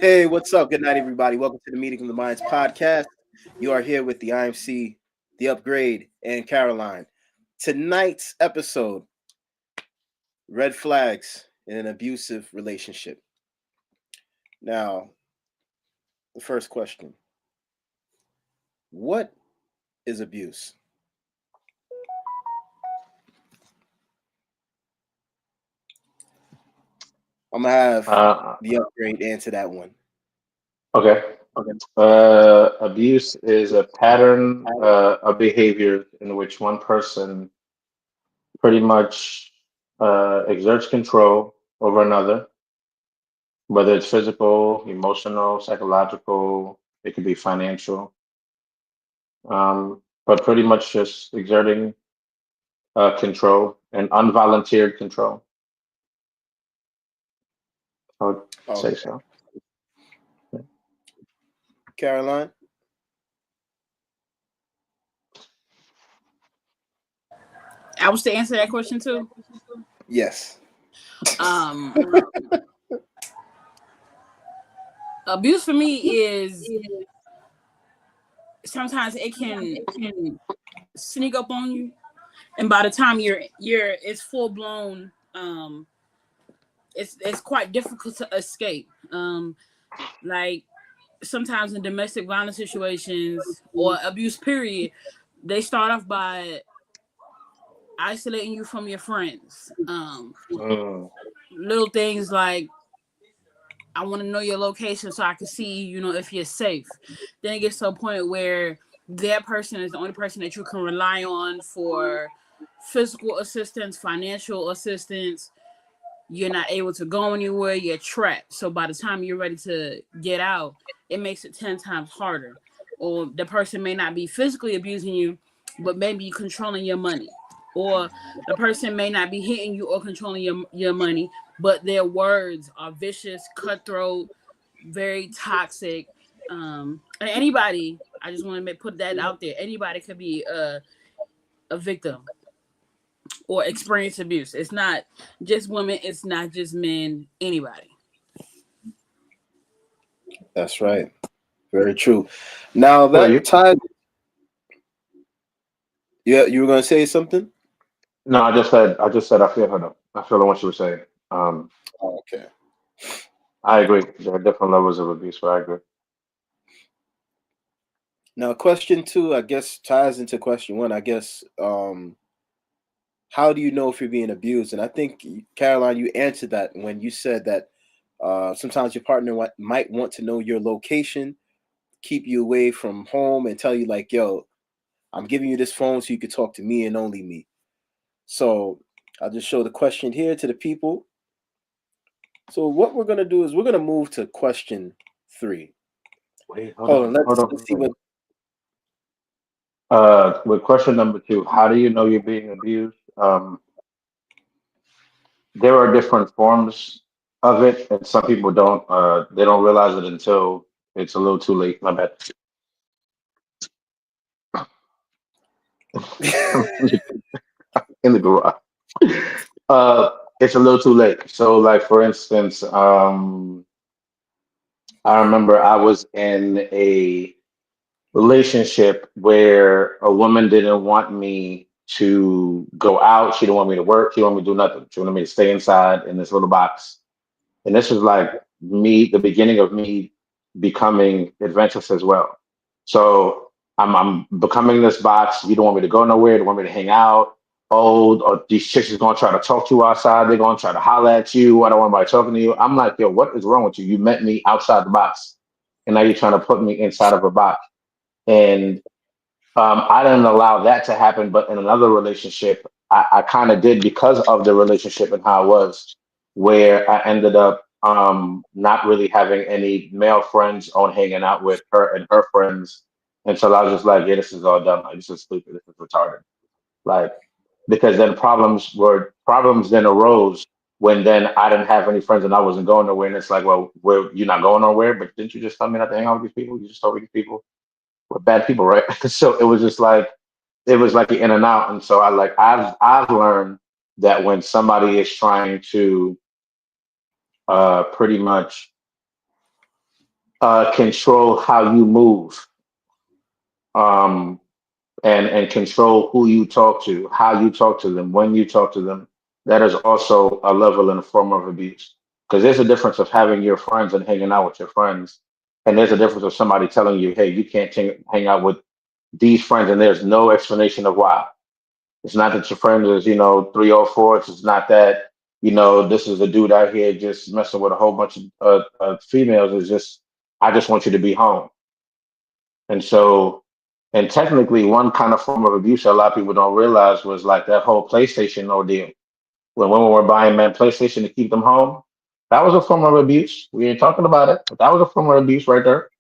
Hey, what's up? Good night, everybody. Welcome to the Meeting of the Minds podcast. You are here with the IMC, the Upgrade, and Caroline. Tonight's episode: red flags in an abusive relationship. Now, the first question: what is abuse? I'm gonna have Uh, the Upgrade answer that one. okay. Okay. Abuse is a pattern of behavior in which one person pretty much exerts control over another, whether it's physical, emotional, psychological, it could be financial, but pretty much just exerting control and unvolunteered control. I would say Okay. so. Caroline? I was to answer that question too. Yes. Um, Abuse for me is sometimes it can sneak up on you, and by the time you're it's full blown. It's quite difficult to escape. Like sometimes in domestic violence situations or abuse period, they start off by isolating you from your friends. Mm. Little things like I want to know your location so I can see, if you're safe. Then it gets to a point where that person is the only person that you can rely on for physical assistance, financial assistance. You're not able to go anywhere. You're trapped. So by the time you're ready to get out, it makes it 10 times harder. Or the person may not be physically abusing you, but maybe controlling your money. Or the person may not be hitting you or controlling your money, but their words are vicious, cutthroat, very toxic. And anybody, I just want to put that out there. Anybody could be a victim or experience abuse. It's not just women. It's not just men. Anybody. That's right. Very true. Now So that you? time, yeah, you were gonna say something? No, I just said I feel her though. I feel what she was saying. Um, Okay. I agree. There are different levels of abuse, but I agree. Now, question two, I guess, ties into question one. I guess, how do you know if you're being abused? And I think, Caroline, you answered that when you said that sometimes your partner might want to know your location, keep you away from home, and tell you, like, yo, I'm giving you this phone so you could talk to me and only me. So I'll just show the question here to the people. So what we're going to do is we're going to move to question three. Wait, hold Hold on. on, hold Let's on. see what. With question number two, how do you know you're being abused? There are different forms of it, and some people don't. They don't realize it until it's a little too late. My bad. In the garage. It's a little too late. So, like for instance, I remember I was in a relationship where a woman didn't want me to go out. She didn't want me to work. She didn't want me to do nothing. She wanted me to stay inside in this little box. And this was like me, the beginning of me becoming adventurous as well. So I'm becoming this box. You don't want me to go nowhere. You don't want me to hang out. Oh, or these chicks is gonna try to talk to you outside. They're gonna try to holler at you. I don't want anybody talking to you. I'm like, yo, what is wrong with you? You met me outside the box, and now you're trying to put me inside of a box. And I didn't allow that to happen, but in another relationship, I kind of did because of the relationship and how it was, where I ended up not really having any male friends on hanging out with her and her friends until I was just like, yeah, this is all dumb. Like, this is stupid. This is retarded. Like, because then problems then arose when then I didn't have any friends and I wasn't going nowhere. And it's like, well, you're not going nowhere, but didn't you just tell me not to hang out with these people? You just told me these people were bad people, right? So it was like an in and out. And so I've learned that when somebody is trying to pretty much control how you move, um, and control who you talk to, how you talk to them, when you talk to them. That is also a level and a form of abuse. Because there's a difference of having your friends and hanging out with your friends, and there's a difference of somebody telling you, "Hey, you can't hang out with these friends," and there's no explanation of why. It's not that your friend is, 304. It's not that, this is a dude out here just messing with a whole bunch of females. It's just, I just want you to be home. And so, and technically, one kind of form of abuse that a lot of people don't realize was like that whole PlayStation ordeal. When women were buying men PlayStation to keep them home, that was a form of abuse. We ain't talking about it, but that was a form of abuse right there.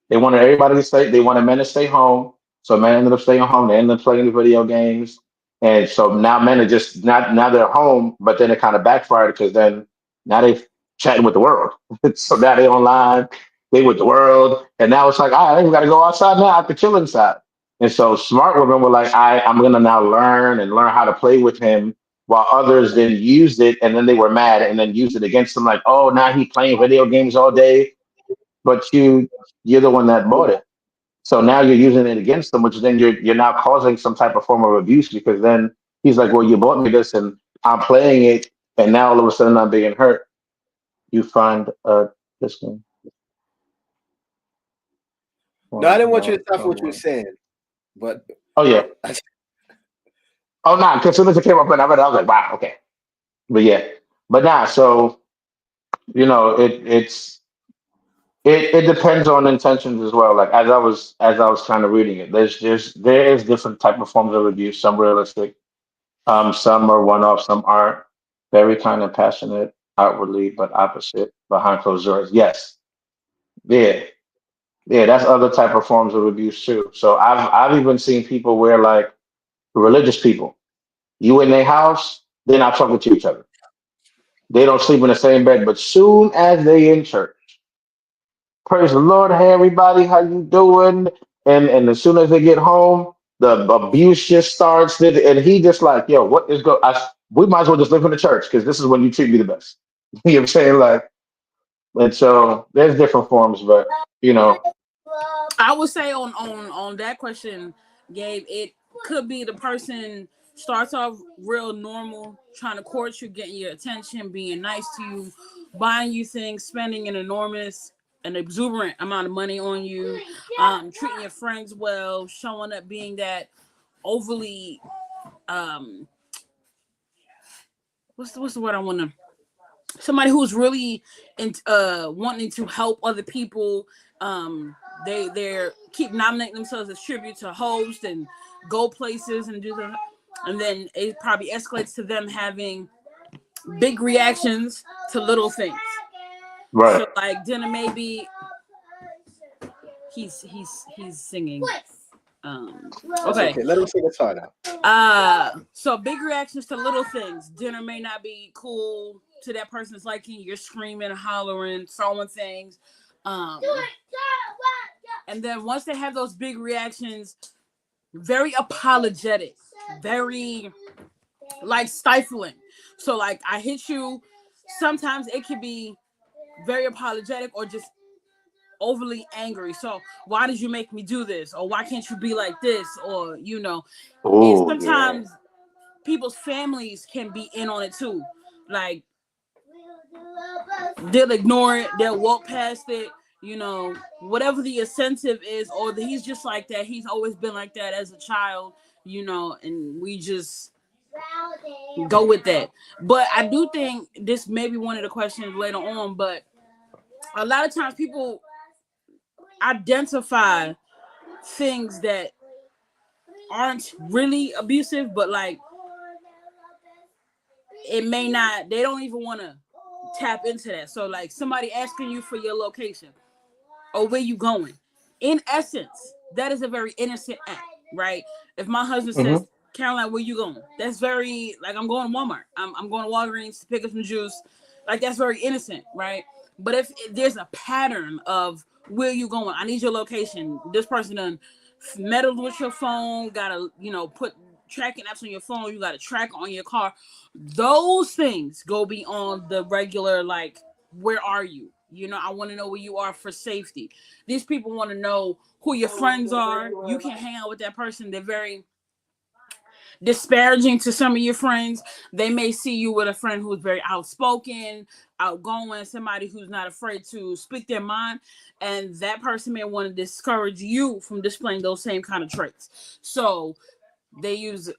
They wanted everybody to stay. They wanted men to stay home. So men ended up staying home. They ended up playing the video games, and so now men are just not now they're home. But then it kind of backfired because then now they chatting with the world. So now they online, they with the world, and now it's like, all right, we got to go outside now. I could chill inside. And so smart women were like, I'm gonna now learn how to play with him, while others then used it and then they were mad and then used it against him, like, oh, now he playing video games all day, but you're the one that bought it. So now you're using it against them, which then you're now causing some type of form of abuse because then he's like, well, you bought me this and I'm playing it, and now all of a sudden I'm being hurt. You find this one. No, I didn't want you to stop what you were saying, but Oh yeah. Oh no, because as soon as it came up and I read it, I was like, wow, okay. But yeah. But nah, so it depends on intentions as well. Like as I was kind of reading it, there is different type of forms of abuse, some realistic. Some are one off, some aren't. Very kind and passionate outwardly, but opposite behind closed doors. Yes. Yeah. Yeah, that's other type of forms of abuse too. So I've even seen people where like religious people, you in their house, they're not talking to each other. They don't sleep in the same bed, but soon as they in church, praise the Lord, hey everybody, how you doing? And as soon as they get home, the abuse just starts. And he just like, yo, what is go? We might as well just live in the church because this is when you treat me the best. You know what I'm saying? Like, and so there's different forms, but I would say on that question, Gabe, it could be the person starts off real normal, trying to court you, getting your attention, being nice to you, buying you things, spending an exuberant amount of money on you, treating your friends well, showing up, being that overly what's the word I want to, somebody who's really wanting to help other people. They're keep nominating themselves as tribute to host and go places and do the, and then it probably escalates to them having big reactions to little things. right. So like dinner, maybe he's singing. That's Okay. okay. Let him sing his heart out. So big reactions to little things. Dinner may not be cool to that person's liking. You're screaming, hollering, throwing things. And then once they have those big reactions, very apologetic, very like stifling. So like I hit you. Sometimes it can be very apologetic or just overly angry. So why did you make me do this? Or why can't you be like this? Or and Oh yeah. sometimes people's families can be in on it too. Like they'll ignore it, they'll walk past it, whatever the incentive is, or he's just like that. He's always been like that as a child, and we just go with that. But I do think this may be one of the questions later on, but a lot of times people identify things that aren't really abusive, but like it may not, they don't even want to tap into that. So like somebody asking you for your location or where you going, in essence, that is a very innocent act, right? If my husband Hmm. says, Caroline, where you going? That's very, like, I'm going to Walmart. I'm going to Walgreens to pick up some juice. Like, that's very innocent, right? But if there's a pattern of where you going, I need your location. This person done meddled with your phone, gotta, put tracking apps on your phone. You got to track on your car. Those things go beyond the regular, like, where are you? You know, I want to know where you are for safety. These people want to know who your friends are. You can't hang out with that person. They're very disparaging to some of your friends. They may see you with a friend who's very outspoken, outgoing, somebody who's not afraid to speak their mind, and that person may want to discourage you from displaying those same kind of traits. So they use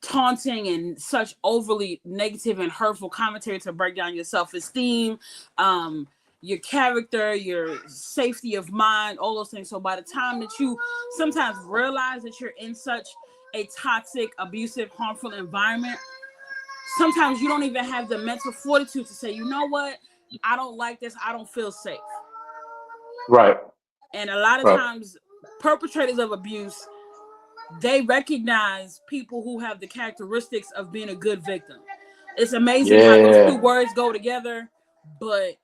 taunting and such overly negative and hurtful commentary to break down your self-esteem, um, your character, your safety of mind, all those things. So by the time that you sometimes realize that you're in such a toxic, abusive, harmful environment, sometimes you don't even have the mental fortitude to say, you know what, I don't like this, I don't feel safe. Right. And a lot of Right. times perpetrators of abuse, they recognize people who have the characteristics of being a good victim. It's amazing how those two Yeah. words go together, but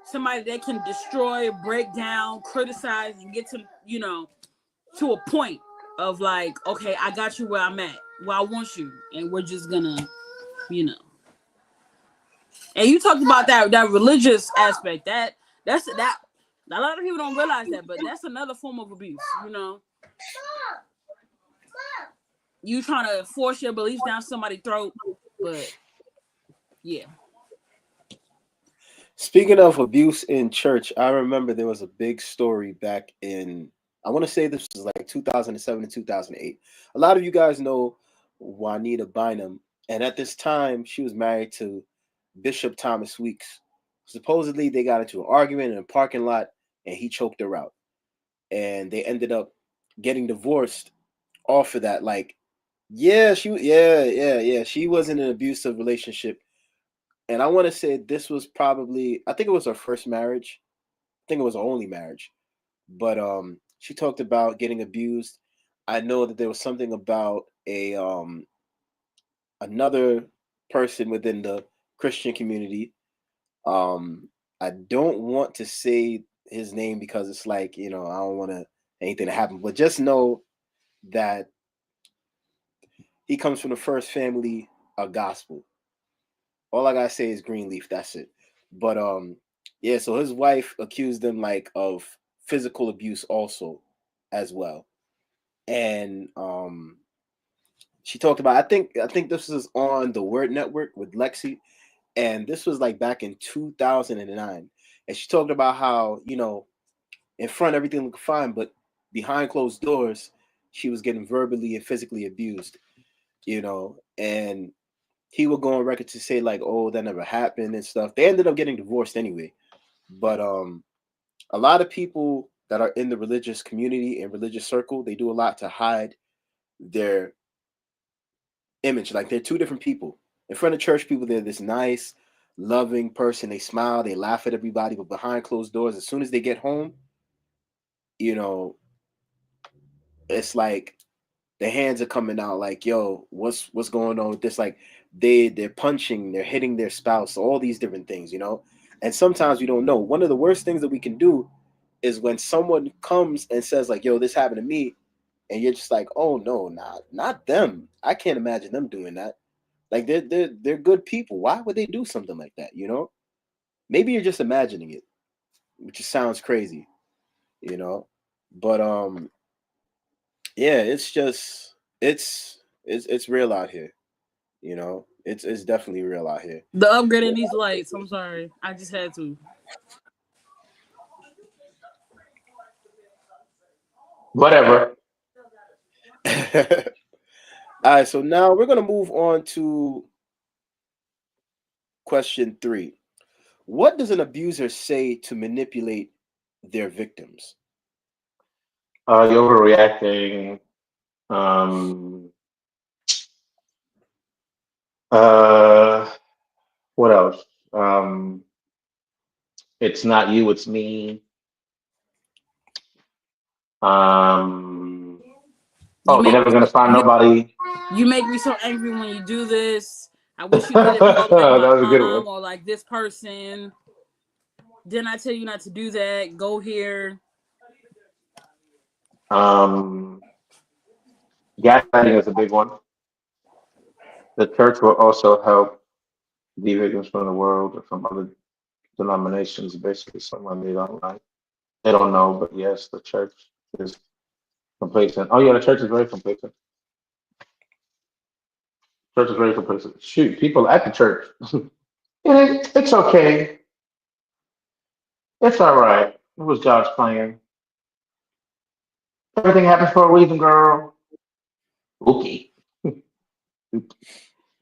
somebody that can destroy, break down, criticize, and get to, you know, to a point of like, okay, I got you where I'm at, where I want you, and we're just gonna, you know. And you talked about that religious aspect. That's that. A lot of people don't realize that, but that's another form of abuse. You know, you trying to force your beliefs down somebody's throat, but yeah. Speaking of abuse in church, I remember there was a big story back in, I want to say this was like 2007 to 2008. A lot of you guys know Juanita Bynum, and at this time, she was married to Bishop Thomas Weeks. Supposedly, they got into an argument in a parking lot, and he choked her out. And they ended up getting divorced off of that. Like, yeah. She was in an abusive relationship, and I want to say this was probably, I think it was her first marriage. I think it was her only marriage. But she talked about getting abused. I know that there was something about a another person within the Christian community. Um I don't want to say his name because it's like, you know, I don't want to anything to happen, but just know that he comes from the first family of gospel. All I gotta say is Greenleaf. That's it. But yeah. So his wife accused him like of physical abuse also, as well. And she talked about. I think this was on the Word Network with Lexi, and this was like back in 2009. And she talked about how, you know, in front everything looked fine, but behind closed doors, she was getting verbally and physically abused. You know, and he would go on record to say like, "Oh, that never happened" and stuff. They ended up getting divorced anyway. But a lot of people that are in the religious community and religious circle, they do a lot to hide their image. Like they're two different people. In front of church people, they're this nice, loving person. They smile, they laugh at everybody, but behind closed doors, as soon as they get home, you know, it's like the hands are coming out like, yo, what's going on with this? Like they're punching, they're hitting their spouse, all these different things, you know. And sometimes we don't know. One of the worst things that we can do is when someone comes and says like, yo, this happened to me, and you're just like, oh no, not them. I can't imagine them doing that. Like they're good people. Why would they do something like that? You know? Maybe you're just imagining it, which just sounds crazy, you know. But yeah, it's just it's real out here. You know, it's definitely real out here. The upgrade in these lights. I'm sorry, I just had to. Whatever. All right, so now we're gonna move on to question 3. What does an abuser say to manipulate their victims? You're overreacting. Um, uh, what else? It's not you, it's me. Um, You oh, you're make never gonna find nobody. you make me so angry when you do this. I wish you did it more like That my was a good one. mom or like this person. Didn't I tell you not to do that? Go here. Um, Gaslighting is a big one. The church will also help the victims from the world or from other denominations, basically someone they don't like. They don't know, but yes, the church is complacent. Oh yeah, the church is very complacent. Church is very complacent. Shoot, people at the church. It's okay. It's all right. It was God's plan. Everything happens for a reason, girl. Okay.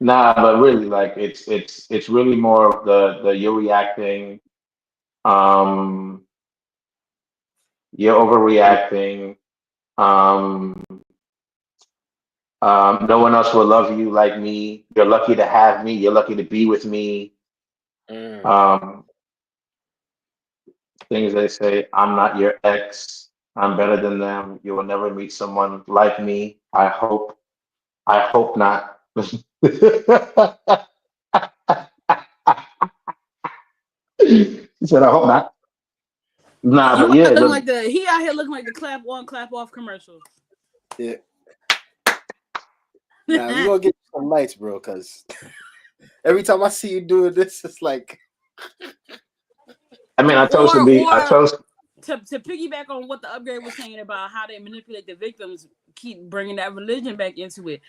Nah, but really, like it's really more of the you're reacting, um, you're overreacting. Um, no one else will love you like me. You're lucky to have me. You're lucky to be with me. Mm. Um, things they say, I'm not your ex. I'm better than them. You will never meet someone like me. I hope. I hope not. He said, I hope not. Nah, You but out yeah, looking like he out here looking like the clap on, clap off commercial. Yeah. Nah, we gonna get some lights, bro. Cause every time I see you doing this, it's like, I mean, I or chose, to piggyback on what the upgrade was saying about how they manipulate the victims, keep bringing that religion back into it.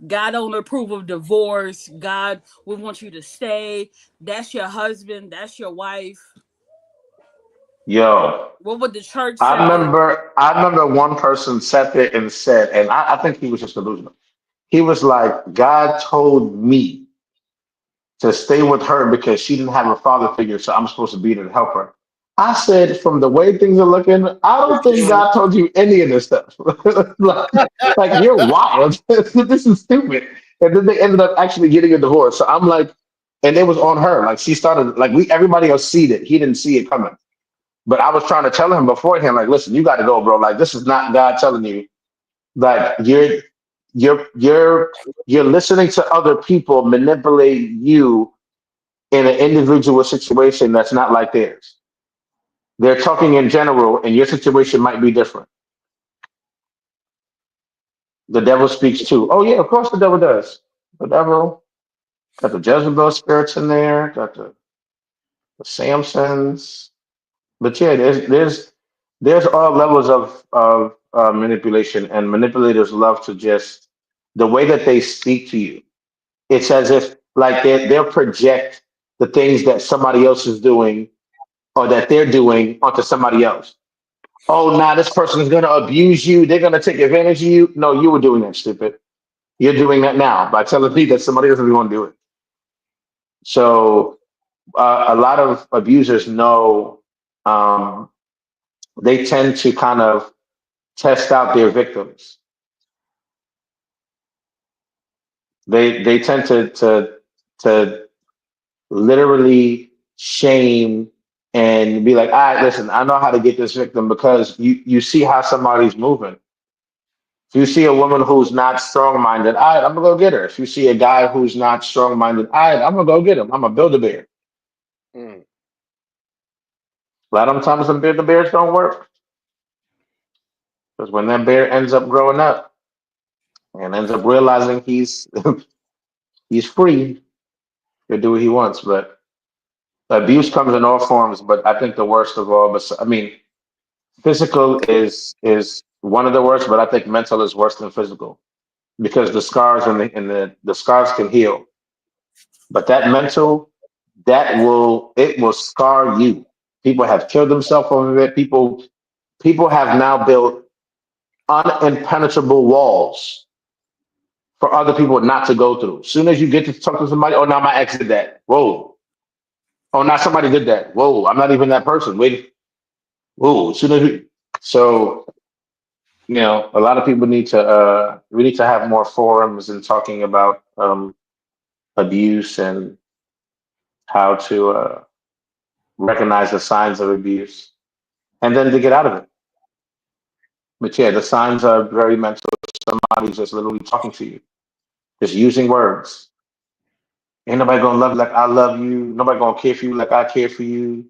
God don't approve of divorce. God would want you to stay. That's your husband. That's your wife. yo, What would the church say? I remember one person sat there and said, and I think he was just delusional. He was like, God told me to stay with her because she didn't have a father figure, so I'm supposed to be there to help her. I said, from the way things are looking, I don't think God told you any of this stuff. like, like, you're wild. This is stupid. And then they ended up actually getting a divorce. So I'm like, and it was on her. Like she started, like everybody else see it. He didn't see it coming. But I was trying to tell him beforehand, like, listen, you got to go, bro. Like, this is not God telling you. Like, you're you're you're listening to other people manipulate you in an individual situation that's not like theirs. They're talking in general, and your situation might be different. The devil speaks too. Oh yeah, of course the devil does. The devil got the Jezebel spirits in there, got the Samsons. But yeah, there's all levels of manipulation, and manipulators love to just the way that they speak to you. It's as if like they'll project the things that somebody else is doing or that they're doing onto somebody else. Oh, now this person is going to abuse you. They're going to take advantage of you. No, you were doing that, stupid. You're doing that now by telling me that somebody else is going to do it. So a lot of abusers know they tend to kind of test out their victims. They tend to literally shame and be like, all right, listen, I know how to get this victim because you see how somebody's moving. If you see a woman who's not strong minded, all right, I'm gonna go get her. If you see a guy who's not strong minded, all right, I'm gonna go get him. I'm gonna build a bear. mm. A lot of times, some build a bears don't work because when that bear ends up growing up and ends up realizing he's free to do what he wants, but abuse comes in all forms. But I think the worst of all, but I mean, physical is one of the worst, but I think mental is worse than physical because the scars and the scars can heal. But that mental, it will scar you. People have killed themselves over it. People have now built unimpenetrable walls for other people not to go through. As soon as you get to talk to somebody, oh, now my ex did that. Whoa. Oh, now somebody did that. Whoa, I'm not even that person. Wait. Whoa. As soon as so a lot of people need to we need to have more forums and talking about abuse and how to recognize the signs of abuse and then to get out of it. But yeah, the signs are very mental. Somebody's just literally talking to you, just using words. Ain't nobody gonna love you like I love you. Nobody gonna care for you like I care for you.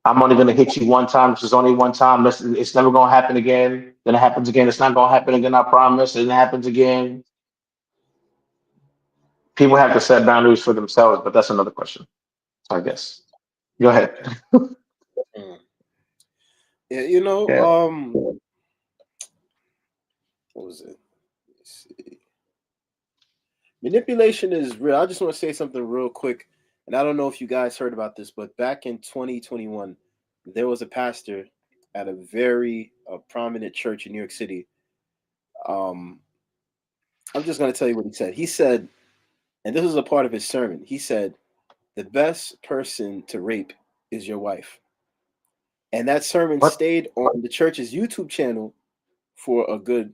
I'm only gonna hit you one time. It's only one time. It's never gonna happen again. Then it happens again. It's not gonna happen again. I promise. And it happens again. People have to set boundaries for themselves, but that's another question. I guess. Go ahead. Mm. Yeah, you know, Yeah. what was it? Let's see. Manipulation is real. I just want to say something real quick, and I don't know if you guys heard about this, but back in 2021, there was a pastor at a very prominent church in New York City. Um, I'm just going to tell you what he said. He said, and this was a part of his sermon. He said, "The best person to rape is your wife." And that sermon What? stayed on the church's YouTube channel for a good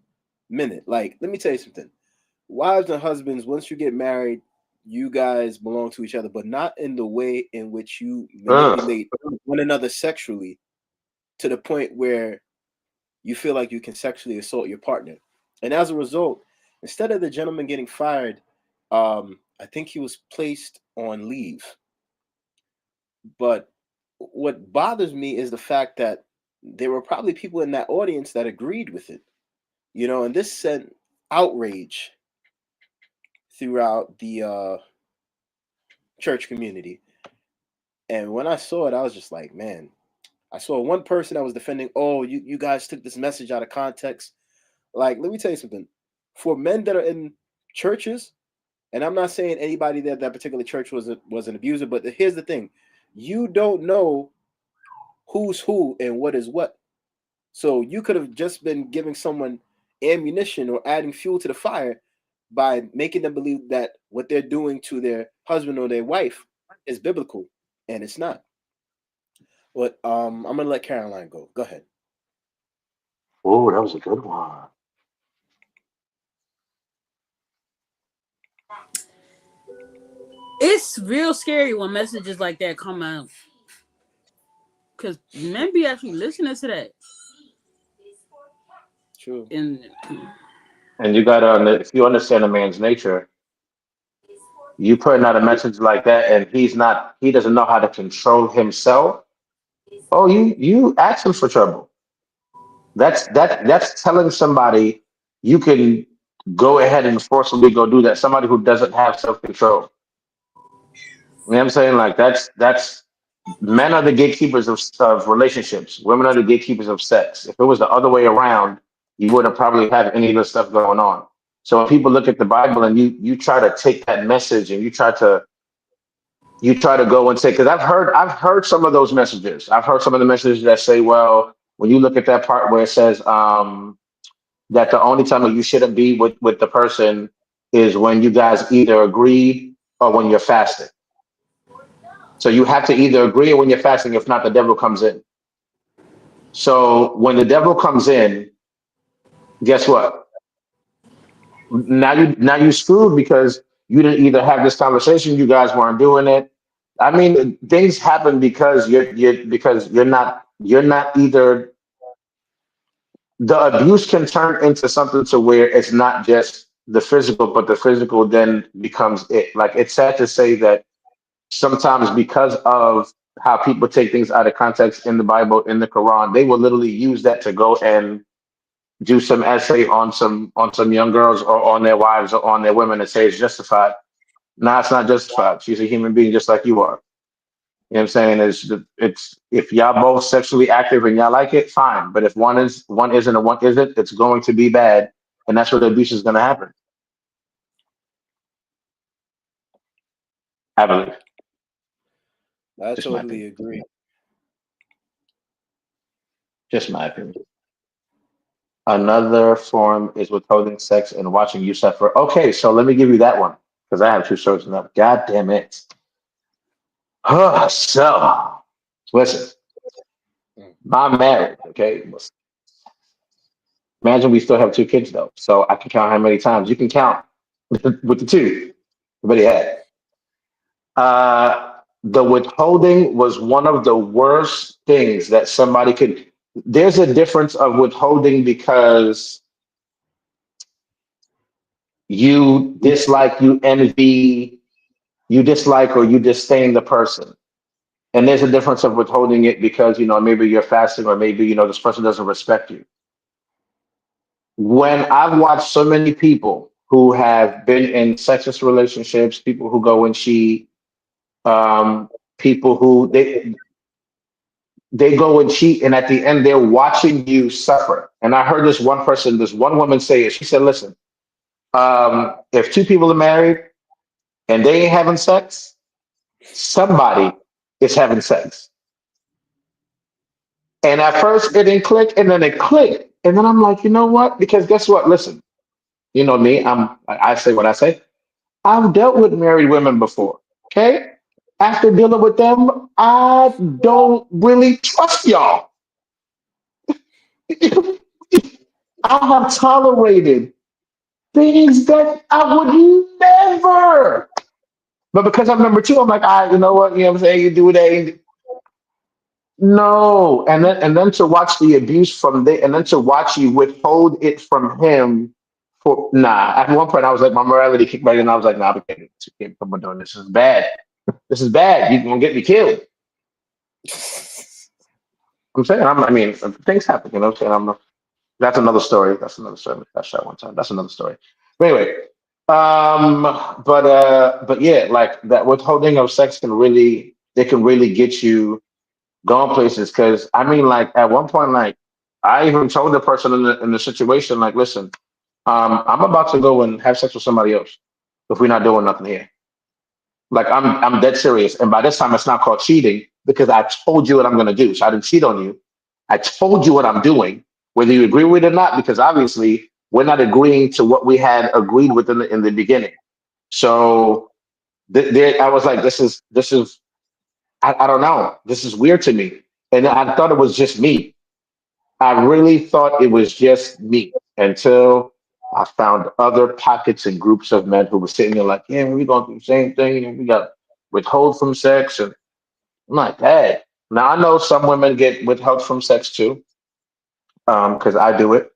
minute. Like, let me tell you something. Wives and husbands, once you get married, you guys belong to each other, but not in the way in which you Ugh. manipulate one another sexually to the point where you feel like you can sexually assault your partner. And as a result, instead of the gentleman getting fired, I think he was placed on leave. But what bothers me is the fact that there were probably people in that audience that agreed with it, and this sent outrage throughout the church community. And when I saw it, I was just like, man, I saw one person that was defending, oh, you guys took this message out of context. Like, let me tell you something. For men that are in churches, and I'm not saying anybody that particular church was an abuser, but here's the thing. You don't know who's who and what is what. So you could have just been giving someone ammunition or adding fuel to the fire by making them believe that what they're doing to their husband or their wife is biblical, and it's not. But I'm gonna let Caroline go. Go ahead. Oh, that was a good one. It's real scary when messages like that come out because men be actually listening to that. True. And And you if you understand a man's nature, you putting out a message like that, and he doesn't know how to control himself. Oh, you ask him for trouble. That's telling somebody you can go ahead and forcibly go do that. Somebody who doesn't have self control. You know what I'm saying? Like that's men are the gatekeepers of relationships. Women are the gatekeepers of sex. If it was the other way around, you wouldn't probably have any of this stuff going on. So when people look at the Bible and you try to take that message and you try to go and say, because I've heard some of those messages. I've heard some of the messages that say, well, when you look at that part where it says that the only time that you shouldn't be with the person is when you guys either agree or when you're fasting. So you have to either agree or when you're fasting. If not, the devil comes in. So when the devil comes in, guess what? Now you screwed because you didn't either have this conversation, you guys weren't doing it. I mean, things happen because you're not either. The abuse can turn into something to where it's not just the physical, but the physical then becomes it. Like, it's sad to say that sometimes, because of how people take things out of context in the Bible, in the Quran, they will literally use that to go and do some essay on some young girls or on their wives or on their women and say it's justified. No, it's not justified. She's a human being just like you are. You know what I'm saying? It's if y'all both sexually active and y'all like it, fine. But if one isn't and one isn't, it's going to be bad, and that's where the abuse is going to happen. I believe. I Just my totally opinion. agree. Just my opinion. Another form is withholding sex and watching you suffer. Okay, so let me give you that one because I have two stories on that. God damn it. So listen, Mm. I'm married. Okay, imagine we still have two kids though, so I can count how many times you can count with the two. Everybody had. The withholding was one of the worst things that somebody could. There's a difference of withholding because you dislike, you envy, you dislike, or you disdain the person. And there's a difference of withholding it because, maybe you're fasting or maybe, this person doesn't respect you. When I've watched so many people who have been in sexist relationships, people who go and cheat, people who they go and cheat, and at the end they're watching you suffer. And I heard this one woman say it. She said, "Listen, if two people are married and they ain't having sex, somebody is having sex." And at first it didn't click, and then it clicked, and then I'm like, you know what? Because guess what? Listen, you know me. I say what I say. I've dealt with married women before. Okay. After dealing with them, I don't really trust y'all. I have tolerated things that I would never. But because I'm number two, I'm like, you know what? You know what I'm saying? You do that. No. And then to watch the abuse from there, and then to watch you withhold it from him for nah. At one point I was like, my morality kicked back in, and I was like, nah, I can't come on doing this. This is bad. This is bad. You're gonna get me killed. I'm saying, I mean, things happen, you know what I'm saying? That's another story. That's another story. That's that one time. That's another story. But anyway, but yeah, like that withholding of sex can really get you going places. Cause I mean, like at one point, like I even told the person in the situation, like, listen, I'm about to go and have sex with somebody else if we're not doing nothing here. Like I'm dead serious. And by this time it's not called cheating because I told you what I'm gonna do. So I didn't cheat on you. I told you what I'm doing, whether you agree with it or not, because obviously we're not agreeing to what we had agreed with in the beginning. So there I was like, this is I don't know. This is weird to me. And I thought it was just me. I really thought it was just me until I found other pockets and groups of men who were sitting there like, yeah, we're going through the same thing and we got withhold from sex. And I'm like, hey. Now I know some women get withheld from sex too, because I do it.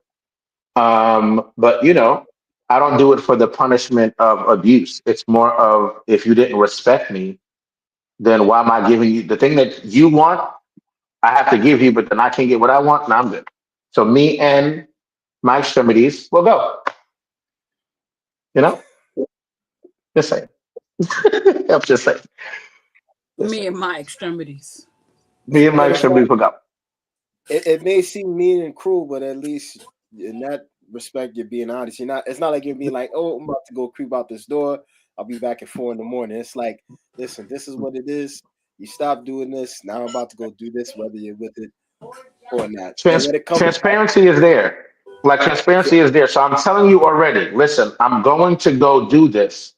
But I don't do it for the punishment of abuse. It's more of if you didn't respect me, then why am I giving you the thing that you want? I have to give you, but then I can't get what I want. Now I'm good. So me and my extremities will go. You know, just saying. I'm just saying. Just Me saying. and my extremities. Me and my But it's like extremities will go. it may seem mean and cruel, but at least in that respect, you're being honest. You're not. It's not like you're being like, "Oh, I'm about to go creep out this door. I'll be back at 4 in the morning." It's like, listen, this is what it is. You stop doing this. Now I'm about to go do this, whether you're with it or not. And when it comes to Transparency is there. Like transparency is there. So I'm telling you already. Listen, I'm going to go do this.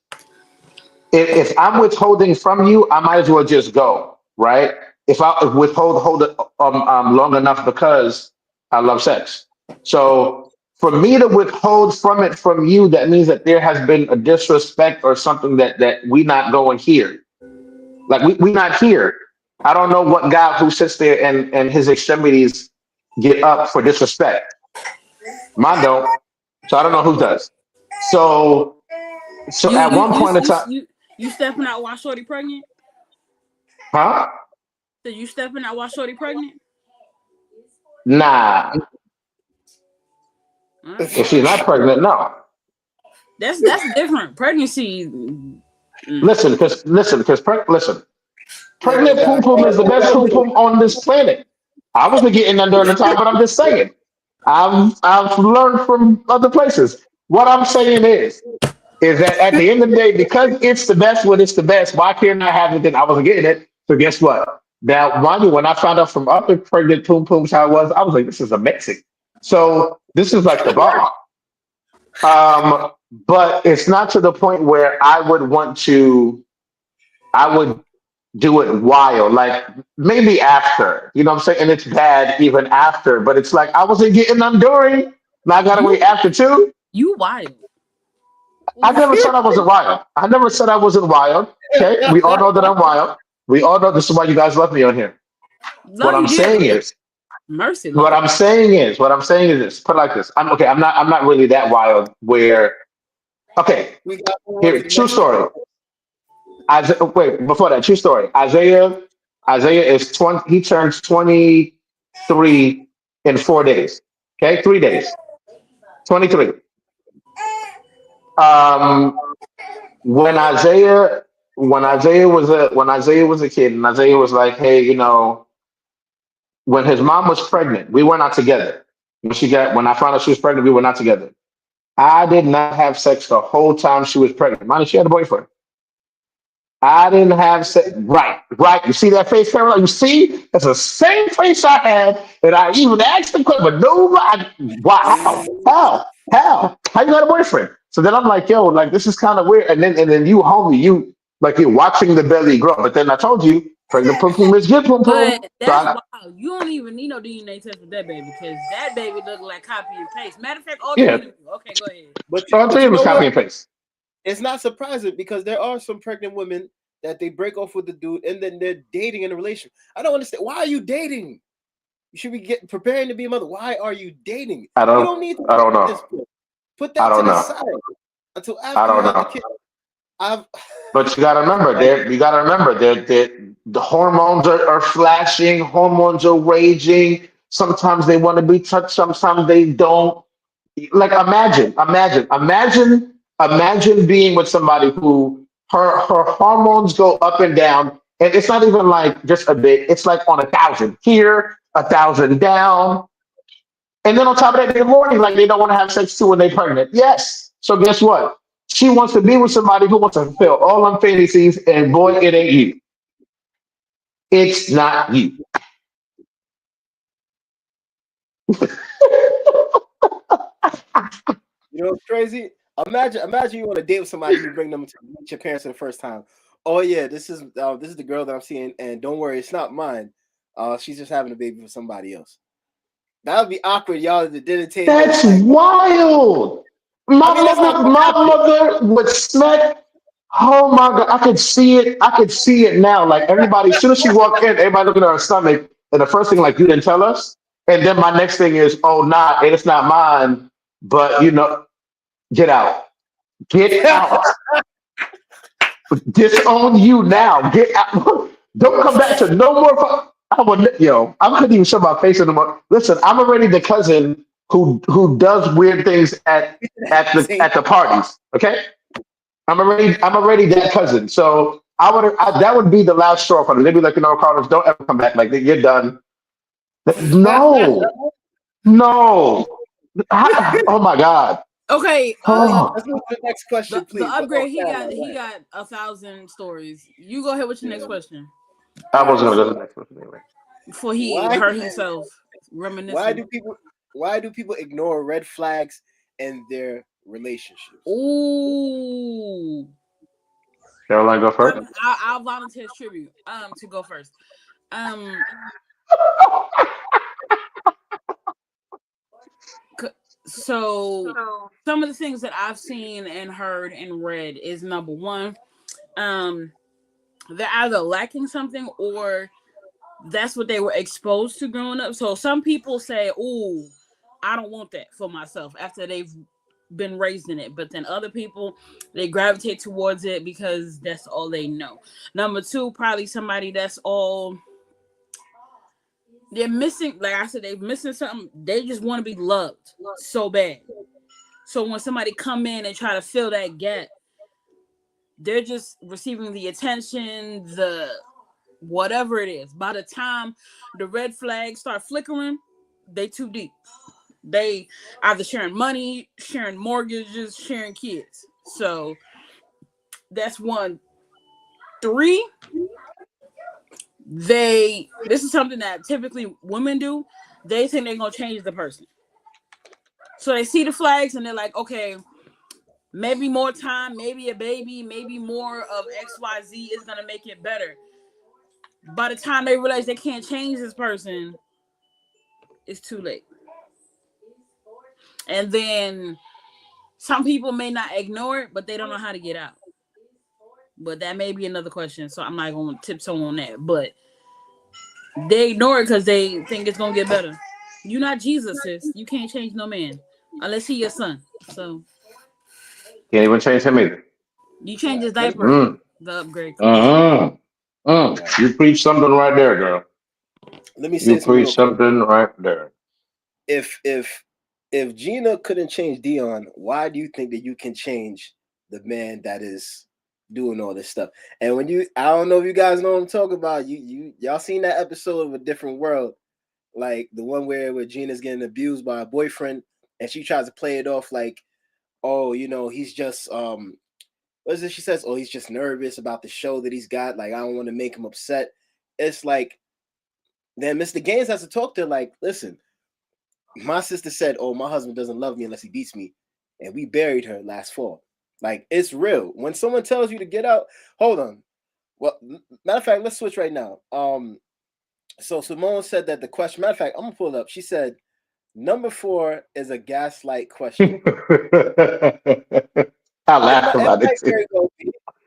If I'm withholding from you, I might as well just go, right? If I hold it long enough because I love sex. So for me to withhold from you, that means that there has been a disrespect or something that we not going here. Like we not here. I don't know what guy who sits there and his extremities get up for disrespect. Mine don't. So I don't know who does. So You at you one you point in you time, you, you stepping out while shorty pregnant? huh? So you stepping out while shorty pregnant? Nah. All right. If she's not pregnant, no. That's different. Pregnancy. Listen. yeah, but Pregnant poom poom is the best poom poom on this planet. I wasn't getting none during the time, but I'm just saying. I've learned from other places. What I'm saying is that at the end of the day, because it's the best when it's the best, why can't I have it? Then I wasn't getting it. So guess what? Now, mind you, when I found out from other pregnant poom pooms how it was, I was like, this is amazing. So this is like the bomb. But it's not to the point where I would do it wild, like maybe after, you know what I'm saying? And it's bad even after, but it's like I wasn't getting none during. Now I gotta wait You after too. you wild. I never said I wasn't wild. I never said I wasn't wild. Okay. We all know that I'm wild. We all know this is why you guys love me on here. No, What you I'm saying didn't. is, Mercy, what Lord. I'm saying is, what I'm saying is this. Put it like this. I'm not really that wild where okay, we got on to here, the true next. story. Isaiah, wait, before that, true story. Isaiah is 20, he turns 23 in 4 days. Okay, 3 days. 23. Um, when Isaiah when Isaiah was a kid, and Isaiah was like, hey, when his mom was pregnant, we were not together. When I found out she was pregnant, we were not together. I did not have sex the whole time she was pregnant. Mind you, she had a boyfriend. I didn't have sex. Right, right. You see that face, Caroline? You see? That's the same face I had that I even asked the question, but no, wow, how you got a boyfriend? So then I'm like, yo, like this is kind of weird. And then you, homie, you're watching the belly grow. But then I told you, pregnant pum pum is good pum pum. But So that's wild. You don't even need no DNA test with that baby because that baby look like copy and paste. Matter of fact, all three yeah, of them. Okay, go ahead. so I But think you it was know copy what? and paste. It's not surprising because there are some pregnant women that they break off with the dude and then they're dating in a relationship. I don't understand. Why are you dating? You should be preparing to be a mother. Why are you dating? I You don't, don't need to I date don't at know. this point. Put I that to don't the know. side until I after you don't have the know. kid. I've But you got to remember, like the hormones are flashing, hormones are raging. Sometimes they want to be touched, sometimes they don't. Like imagine being with somebody who her hormones go up and down, and it's not even like just a bit. It's like on 1,000 here, 1,000 down, and then on top of that, they're horny, like they don't want to have sex too when they're pregnant. Yes. So guess what? She wants to be with somebody who wants to fulfill all them fantasies, and boy, it ain't you. It's not you. you know what's crazy? Imagine you want to date with somebody, you bring them to meet your parents for the first time. Oh yeah, this is the girl that I'm seeing, and don't worry, it's not mine. She's just having a baby for somebody else. That would be awkward, y'all at the dinner table. That's Like, wild. I mean, that's not gonna My happen. mother would smack. Oh my god, I could see it. I could see it now. Like everybody, as soon as she walked in, everybody looking at her stomach, and the first thing like, you didn't tell us. And then my next thing is, oh, nah, and it's not mine. But get out, get out. Disown you now. Get out. Don't come back to no more. I would, I couldn't even show my face anymore. Listen, I'm already the cousin who does weird things Same. at the parties. Okay, I'm already that cousin. So that would be the last straw for them. They'd be like, Carlos, don't ever come back. Like you're done. No, no. Oh my god. Okay, Oh, Let's move to the next question, the please. Oh, upgrade Caroline, go he ahead. got 1,000 stories. You go ahead with your next Yeah. question I All was right. gonna go to the So next one anyway. before he why hurt himself why reminiscing. do people why do people ignore red flags in their relationships? Ooh, Caroline, go first. I'll volunteer as tribute to go first. Um, so some of the things that I've seen and heard and read is number one, um, they're either lacking something or that's what they were exposed to growing up. So some people say, "Oh, I don't want that for myself," after they've been raised in it. But then other people, they gravitate towards it because that's all they know. Number two, probably somebody that's all they're missing. Like I said, they're missing something. They just want to be loved so bad. So when somebody come in and try to fill that gap, they're just receiving the attention, the whatever it is. By the time the red flags start flickering, they too deep. They either sharing money, sharing mortgages, sharing kids. So that's one. Three, this is something that typically women do. They think they're gonna change the person. So they see the flags and they're like, okay, maybe more time, maybe a baby, maybe more of XYZ is gonna make it better. By the time they realize they can't change this person, it's too late. And then some people may not ignore it, but they don't know how to get out. But that may be another question, so I'm not going to tiptoe on that. But they ignore it because they think it's going to get better. You're not Jesus, sis. You can't change no man unless he your son. So Can't even change him either. you change his Let me diaper, Mm. the upgrade comes. Mm. right. You preach something right there, girl. Let me You say something real preach quick. something right there. If Gina couldn't change Dion, why do you think that you can change the man that is doing all this stuff. And when I don't know if you guys know what I'm talking about. Y'all seen that episode of A Different World, like the one where Gina's getting abused by a boyfriend, and she tries to play it off like, oh, he's just what is it? She says, oh, he's just nervous about the show that he's got. Like, I don't want to make him upset. It's like, then Mr. Gaines has to talk to her like, listen, my sister said, oh, my husband doesn't love me unless he beats me. And we buried her last fall. Like, it's real. When someone tells you to get out, hold on. Well, matter of fact, let's switch right now. So Simone said that the question, matter of fact, I'm going to pull it up. She said, number 4 is a gaslight question. I laughed about it too.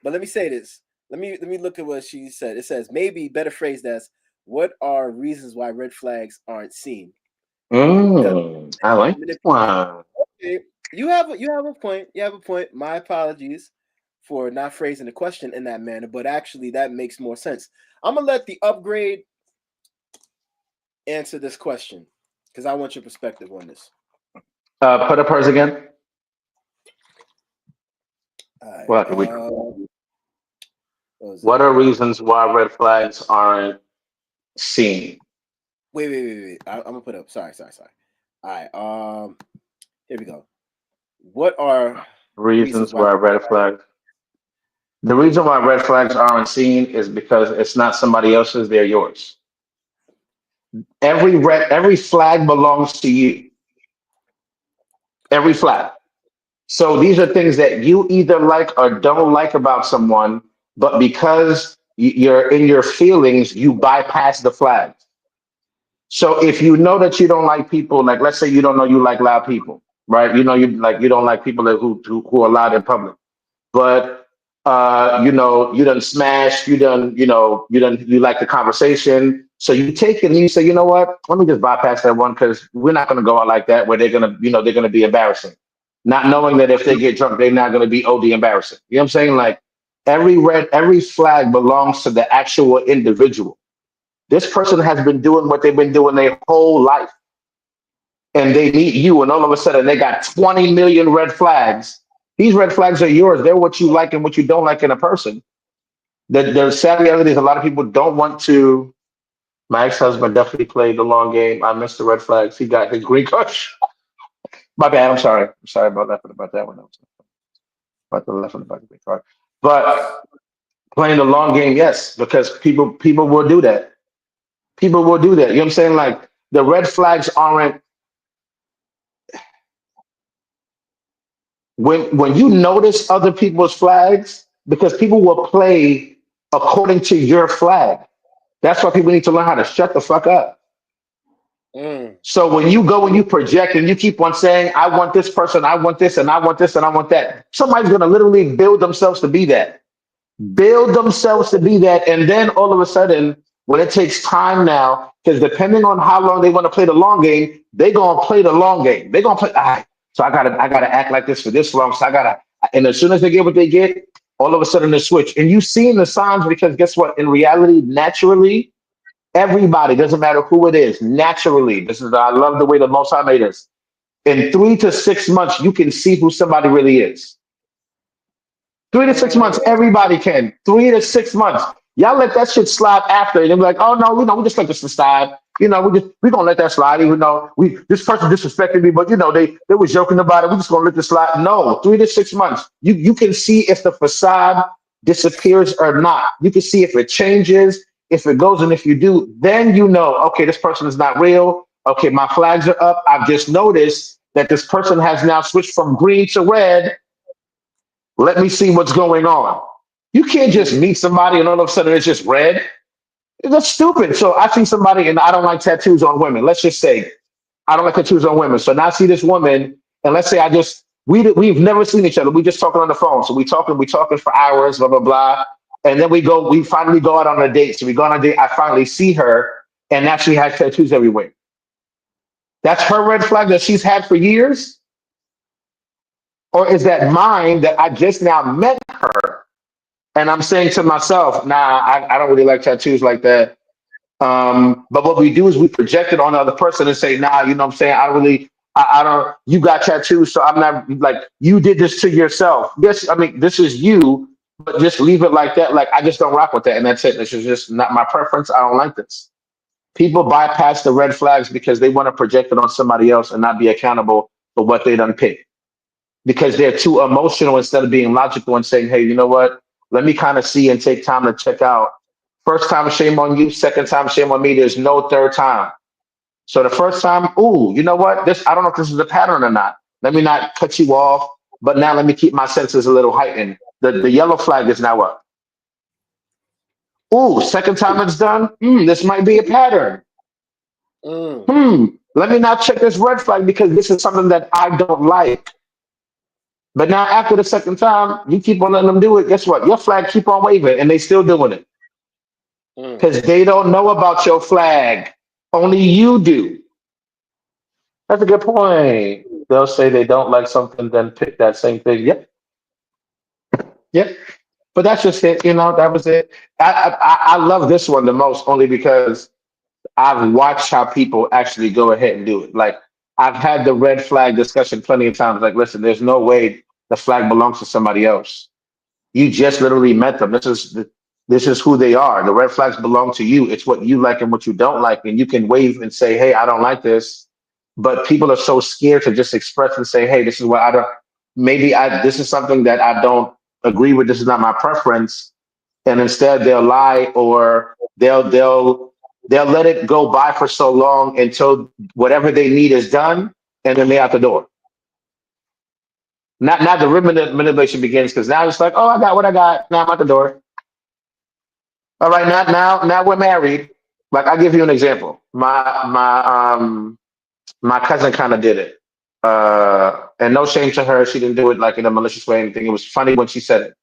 But let me say this. Let me look at what she said. It says, maybe better phrased as, what are reasons why red flags aren't seen? I like this one. Okay. You have a point. You have a point. My apologies for not phrasing the question in that manner, but actually that makes more sense. I'm gonna let the upgrade answer this question because I want your perspective on this. Put up hers again. Right, what are reasons why red flags aren't seen? Wait. I'm gonna put up. Sorry. All right. Here we go. What are reasons why red flags? The reason why red flags aren't seen is because it's not somebody else's; they're yours. Every flag belongs to you. Every flag. So these are things that you either like or don't like about someone, but because you're in your feelings, you bypass the flags. So if you know that you don't like people, like let's say you don't know you like loud people, right? You don't like people who are loud in public, but you done smash, you like the conversation. So you take it and you say, you know what? Let me just bypass that one because we're not gonna go out like that where they're gonna be embarrassing. Not knowing that if they get drunk, they're not gonna be OD embarrassing. You know what I'm saying? Like every flag belongs to the actual individual. This person has been doing what they've been doing their whole life. And they meet you, and all of a sudden they got 20 million red flags. These red flags are yours. They're what you like and what you don't like in a person. The sad reality is a lot of people don't want to. My ex-husband definitely played the long game. I missed the red flags. He got his green card. My bad. I'm sorry. I'm sorry about that one. About the left on the back of the green card. But playing the long game, yes, because people will do that. People will do that. You know what I'm saying? Like the red flags aren't when you notice other people's flags, because people will play according to your flag. That's why people need to learn how to shut the fuck up. So when you go and you project and you keep on saying, I want this person, I want this, and I want this, and I want that, somebody's gonna literally build themselves to be that. Build themselves to be that, and then all of a sudden, when it takes time now, because depending on how long they want to play the long game, they're gonna play the long game. They're gonna play, all right, so I gotta act like this for this long. So and as soon as they get what they get, all of a sudden they switch. And you've seen the signs because guess what? In reality, naturally, everybody, doesn't matter who it is, naturally, I love the way the Most High made us. In 3 to 6 months, you can see who somebody really is. 3 to 6 months, everybody can. 3 to 6 months. Y'all let that shit slide after, and they'll be like, "Oh no, we just let this slide. We gonna let that slide, even though this person disrespected me, but they was joking about it. We just gonna let this slide." No, 3 to 6 months. You can see if the facade disappears or not. You can see if it changes, if it goes, and if you do, then okay, this person is not real. Okay, my flags are up. I've just noticed that this person has now switched from green to red. Let me see what's going on. You can't just meet somebody and all of a sudden it's just red. That's stupid. So I see somebody and I don't like tattoos on women. Let's just say I don't like tattoos on women. So now I see this woman and let's say we've never seen each other. We just talking on the phone. So we talking for hours, blah, blah, blah. And then we finally go out on a date. So we go on a date. I finally see her and now she has tattoos everywhere. That's her red flag that she's had for years. Or is that mine that I just now met her and I'm saying to myself, nah, I don't really like tattoos like that. But what we do is we project it on the other person and say, nah, you know what I'm saying? I don't, you got tattoos, so I'm not like, you did this to yourself. This is you but just leave it like that. Like I just don't rock with that, and that's it. This is just not my preference. I don't like this. People bypass the red flags because they want to project it on somebody else and not be accountable for what they done picked because they're too emotional instead of being logical and saying, hey, you know what? Let me kind of see and take time to check out. First time, shame on you. Second time, shame on me. There's no third time. So the first time, ooh, you know what? This I don't know if this is a pattern or not. Let me not cut you off, but now let me keep my senses a little heightened. The yellow flag is now up. Ooh, second time it's done. This might be a pattern. Mm. Let me now check this red flag because this is something that I don't like. But now after the second time, you keep on letting them do it. Guess what? Your flag keep on waving, and they still doing it Mm. because they don't know about your flag. Only you do. That's a good point. They'll say they don't like something, then pick that same thing. Yep, yep. But that's just it. You know, that was it. I love this one the most only because I've watched how people actually go ahead and do it. Like I've had the red flag discussion plenty of times. Like, listen, there's no way the flag belongs to somebody else. You just literally met them. This is who they are. The red flags belong to you. It's what you like and what you don't like, and you can wave and say, "Hey, I don't like this." But people are so scared to just express and say, "Hey, this is what I don't." Maybe I this is something that I don't agree with. This is not my preference, and instead they'll lie or they'll let it go by for so long until whatever they need is done, and then they're out the door. Not the manipulation begins because now it's like, oh, I got what I got. Now I'm out the door. All right, now we're married. Like I'll give you an example. My cousin kind of did it. And no shame to her, she didn't do it like in a malicious way or anything. It was funny when she said it.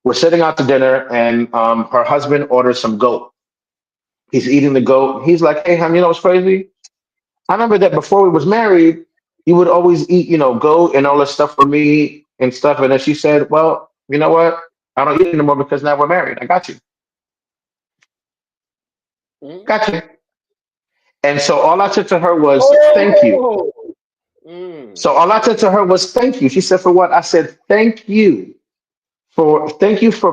We're sitting out to dinner and her husband orders some goat. He's eating the goat. He's like, hey, hon, you know what's crazy? I remember that before we was married, you would always eat, goat and all this stuff for me and stuff. And then she said, well, you know what? I don't eat it anymore because now we're married. I got you. Mm. Got you. And so all I said to her was, thank you. Oh. Mm. So all I said to her was, thank you. She said, for what? I said, thank you for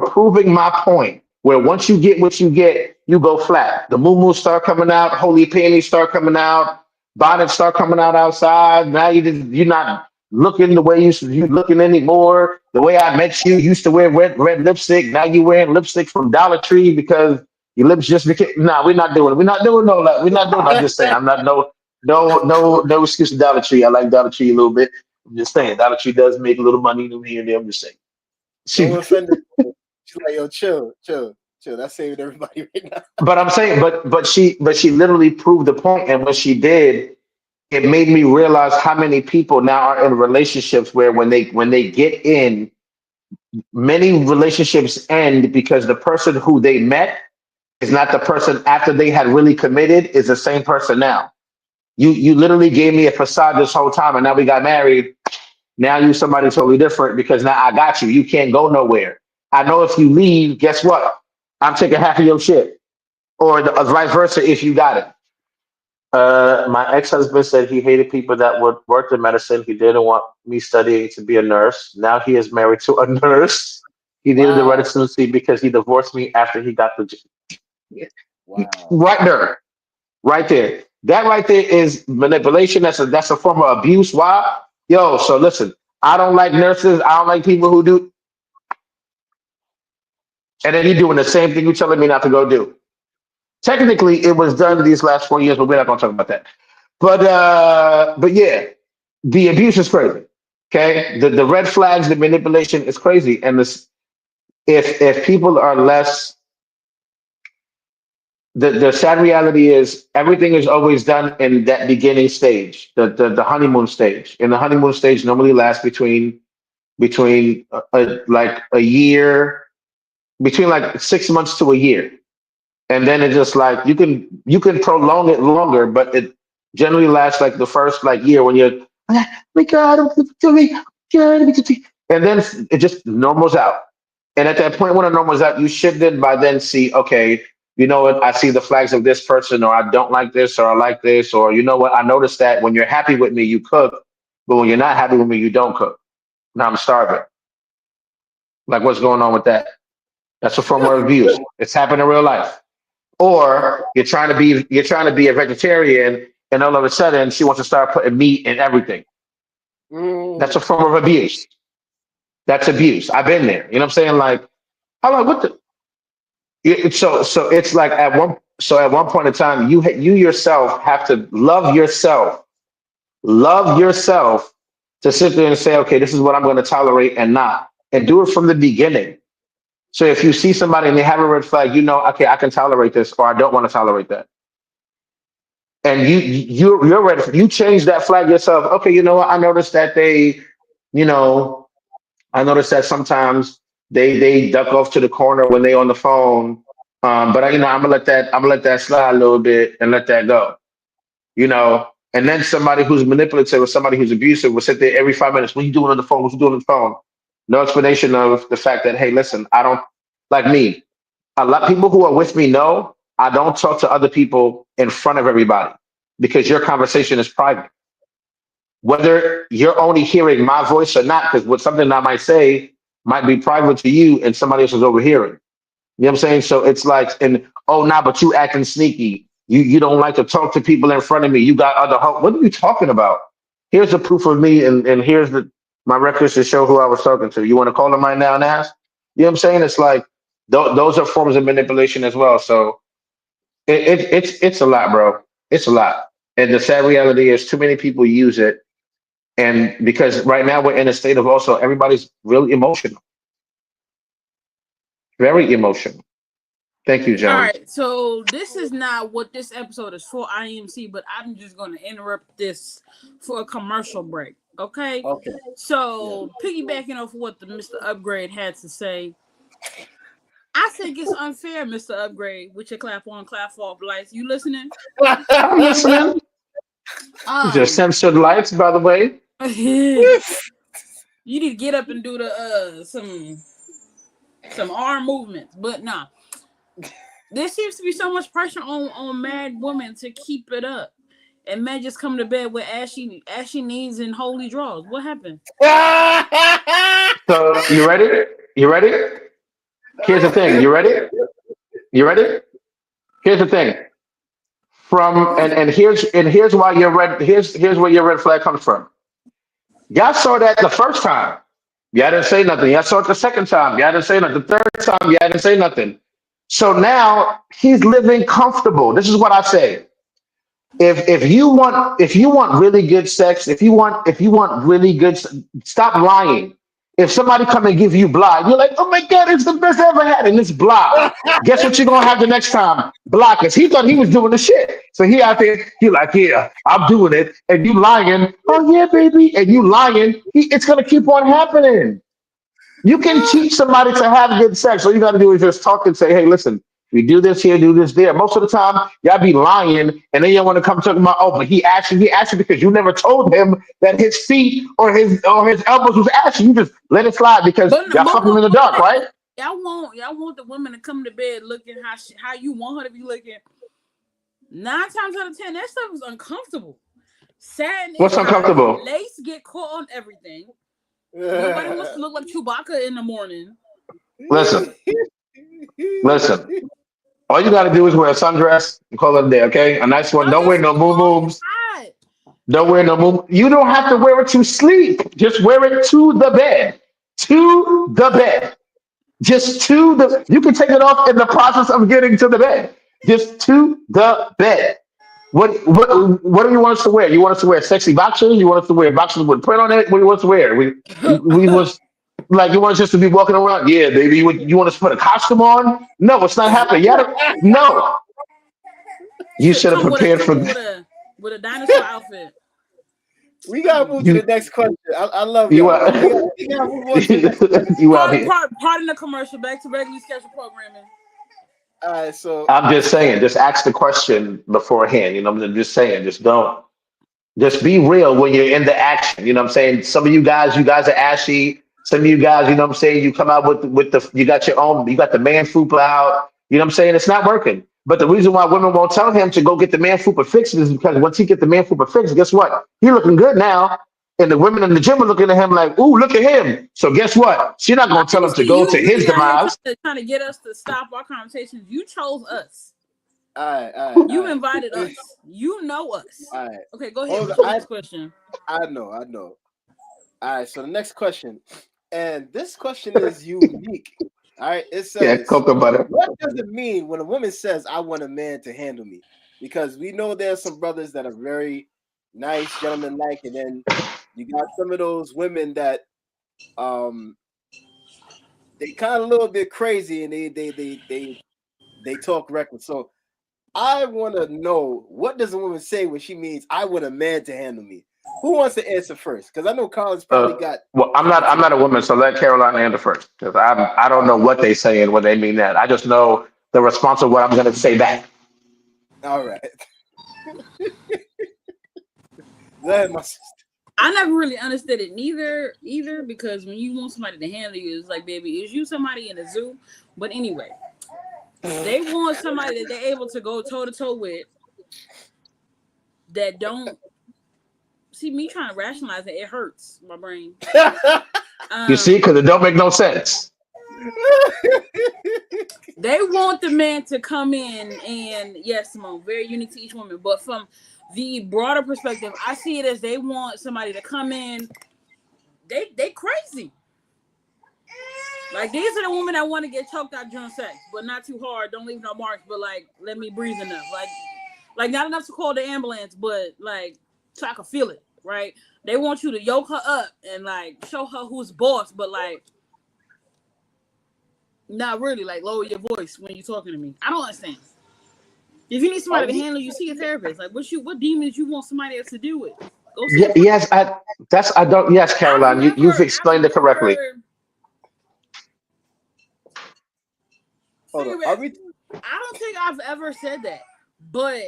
proving my point. Where once you get what you get, you go flat. The moo start coming out, holy panties start coming out, bonnets start coming out outside. Now you're not looking the way you looking anymore. The way I met you, used to wear red lipstick. Now you wearing lipstick from Dollar Tree because your lips just became. Nah, we're not doing it. We're not doing no. We're not doing. I'm just saying. I'm not no excuse to Dollar Tree. I like Dollar Tree a little bit. I'm just saying Dollar Tree does make a little money to me and there. I'm just saying. No She, offense. She's like, yo, chill, chill, chill. That's saving everybody right now. but I'm saying, but she literally proved the point, and when she did, it made me realize how many people now are in relationships where when they get in, many relationships end because the person who they met is not the person after they had really committed is the same person now. You literally gave me a facade this whole time, and now we got married. Now you somebody totally different because now I got you. You can't go nowhere. I know if you leave, guess what? I'm taking half of your shit, or vice versa if you got it. My ex-husband said he hated people that would work in medicine. He didn't want me studying to be a nurse. Now he is married to a nurse. He needed the Wow. residency because he divorced me after he got the Wow. right there, right there. That right there is manipulation. That's a form of abuse. Why? Yo, so listen, I don't like nurses. I don't like people who do, and then you're doing the same thing you're telling me not to go do. Technically, it was done these last 4 years, but we're not gonna talk about that. But yeah, the abuse is crazy. Okay, the red flags, the manipulation is crazy, and this if people are less, the sad reality is everything is always done in that beginning stage, the honeymoon stage, and the honeymoon stage normally lasts between like a year, between like 6 months to a year, and then it's just like you can prolong it longer, but it generally lasts like the first like year when you're, oh my God, do me, God, and then it just normals out. And at that point when it normals out, you should then by then see, okay, you know what, I see the flags of this person, or I don't like this, or I like this, or you know what, I noticed that when you're happy with me, you cook, but when you're not happy with me, you don't cook. Now I'm starving. Like, what's going on with that? That's a form of abuse. It's happened in real life. Or you're trying to be a vegetarian, and all of a sudden she wants to start putting meat in everything. That's a Mm. form of abuse. That's abuse. I've been there. You know what I'm saying? Like, I'm like, what the? So it's like at one point in time, you yourself have to love yourself to sit there and say, okay, this is what I'm going to tolerate and not, and do it from the beginning. So if you see somebody and they have a red flag, okay, I can tolerate this, or I don't want to tolerate that. And you're ready. You change that flag yourself. Okay, you know what? I noticed that you know, I noticed that sometimes they duck off to the corner when they on the phone. But I'm gonna let that slide a little bit and let that go. And then somebody who's manipulative or somebody who's abusive will sit there every 5 minutes. What you doing on the phone? What you doing on the phone? No explanation of the fact that, hey, listen, I don't like me. A lot of people who are with me know I don't talk to other people in front of everybody because your conversation is private. Whether you're only hearing my voice or not, because what something I might say might be private to you and somebody else is overhearing. You know what I'm saying? So it's like, and oh, nah, but you acting sneaky. You don't like to talk to people in front of me. You got other hope. What are you talking about? Here's the proof of me, and here's my records to show who I was talking to. You want to call them right now and ask? You know what I'm saying? It's like those are forms of manipulation as well. So it's a lot, bro. It's a lot. And the sad reality is too many people use it. And because right now we're in a state of also everybody's really emotional, very emotional. Thank you, All Jones. right, so this is not what this episode is for, IMC, but I'm just going to interrupt this for a commercial break. Okay, Okay. Yeah. so piggybacking off what the Mr. Upgrade had to say, I think it's unfair, Mr. Upgrade, with your clap on, clap off lights. You listening? I'm listening. These are Um, censored lights, by the way. you need to get up and do the some arm movements, but nah. There seems to be so much pressure on mad women to keep it up, and men just come to bed with ashy knees and holy draws. What happened? So you ready? You ready? Here's the thing. You ready? You ready? Here's the thing. And here's why your red here's where your red flag comes from. Y'all saw that the first time. Y'all didn't say nothing. Y'all saw it the second time. Y'all didn't say nothing. The third time, y'all didn't say nothing. So now he's living comfortable. This is what I say. If you want really good sex, if you want really good, stop lying. If somebody come and give you blah, you're like, oh my god, it's the best I ever had, and it's blah. Guess what you're gonna have the next time? Blah, because he thought he was doing the shit. So he out there, he like, yeah, I'm doing it, and you lying. Oh yeah, baby, and you lying. It's gonna keep on happening. You can teach somebody to have good sex. All you got to do is just talk and say, hey, listen, we do this here, do this there. Most of the time, y'all be lying, and then y'all want to come talking about, oh, but he asked you because you never told him that his feet or his elbows was ashy. You just let it slide because y'all fucking him in the dark, But right? y'all want the women to come to bed looking how you want her to be looking. 9 times out of 10, that stuff is uncomfortable. Satin is What's dirty. uncomfortable? Lace get caught on everything. Nobody wants to look like Chewbacca in the morning. Listen, listen. All you got to do is wear a sundress and call it a day, okay? A nice one. Don't wear no moo moos. Hot. Don't wear no moo. You don't have to wear it to sleep. Just wear it to the bed. To the bed. Just to the, you can take it off in the process of getting to the bed. Just to the bed. What do you want us to wear? You want us to wear sexy boxers? You want us to wear boxers with print on it? What do you want us to wear? We was like, you want us just to be walking around? Yeah, baby. You want us to put a costume on? No, it's not happening. No. You should have Come prepared for with a dinosaur outfit. We gotta move to the you. next question. I love You y'all, are but we gotta move on to the next question. you out here. Pardon the commercial. Back to regularly scheduled programming. All right, so I'm just saying, just ask the question beforehand. I'm just saying, just don't. Just be real when you're in the action. You know what I'm saying? Some of you guys are ashy. Some of you guys, you know what I'm saying, you come out with the you got your own, you got the man fupa out. You know what I'm saying? It's not working. But the reason why women won't tell him to go get the man fupa fixed is because once he get the man fupa fixed, guess what? He looking good now. and the women in the gym are looking at him like, ooh, look at him. So guess what? She's not gonna tell him to See, go to you his be out here demise. trying to get us to stop our conversations. You chose us. All right. You invited us. You know us. All right. Okay, go ahead. Hold What's on. your next question? I know. All right. So the next question, and this question is unique. All right. It Yeah, says, cocoa butter. what does it mean when a woman says, "I want a man to handle me"? Because we know there's some brothers that are very nice, gentleman-like, and then you got some of those women that they kind of a little bit crazy and they talk reckless. So I want to know, what does a woman say when she means "I want a man to handle me"? Who wants to answer first? Because I know Colin's probably got. Well, I'm not a woman, so let Caroline answer first because I don't know what they say and what they mean that. I just know the response of what I'm going to say back. All right. Go ahead, my sister. I never really understood it either because when you want somebody to handle you, it's like, baby, is you somebody in a zoo? But anyway, they want somebody that they're able to go toe to toe with. That don't see me trying to rationalize it. It hurts my brain. You see, because it don't make no sense. They want the man to come in and yes, Simone, very unique to each woman. But from the broader perspective, I see it as they want somebody to come in. They crazy. Like these are the women that want to get choked out during sex, but not too hard. Don't leave no marks, but like let me breathe enough. Like not enough to call the ambulance, but like so I can feel it, right? They want you to yoke her up and like show her who's boss, but like not really, like lower your voice when you're talking to me. I don't understand. If you need somebody to handle you, see a therapist. Like what demons you want somebody else to deal with? Go see. Yes, I don't. Yes, Caroline, you've explained it correctly. Hold on. I don't think I've ever said that, but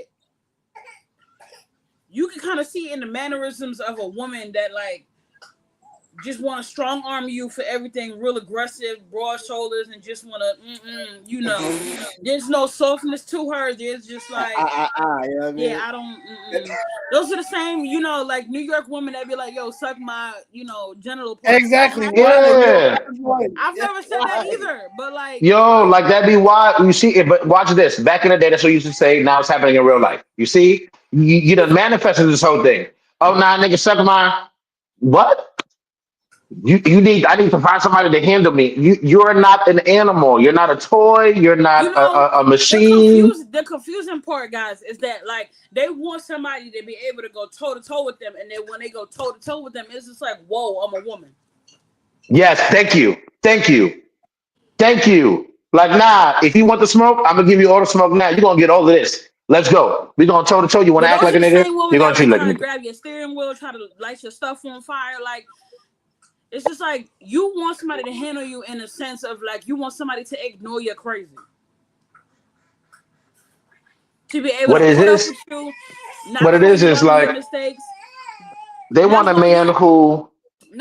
you can kind of see in the mannerisms of a woman that like just want to strong arm you for everything, real aggressive, broad shoulders, and just want to, there's no softness to her. There's just like, you know what I mean? yeah, I don't. Those are the same, like New York women that be like, yo, suck my, genital parts. Exactly. Yeah. I've never said that either, but like, Yo, like that'd be why you see it. But watch this. Back in the day, that's what you used to say. Now it's happening in real life. You see, you done manifested this whole thing. Oh, nah, nigga, suck my what? I need to find somebody to handle me. You're not an animal. You're not a toy. You're not a machine. The confusing part, guys, is that like they want somebody to be able to go toe to toe with them, and then when they go toe to toe with them, it's just like, whoa, I'm a woman. Yes, thank you. Like, nah, if you want the smoke, I'm gonna give you all the smoke now. You're gonna get all of this. Let's go. We're gonna toe to toe. You wanna act like a nigga? You're gonna treat like a nigga. Grab your steering wheel, try to light your stuff on fire, like. It's just like you want somebody to handle you in a sense of like you want somebody to ignore your crazy. To be able to put up with you. What it is like mistakes. They want a man who.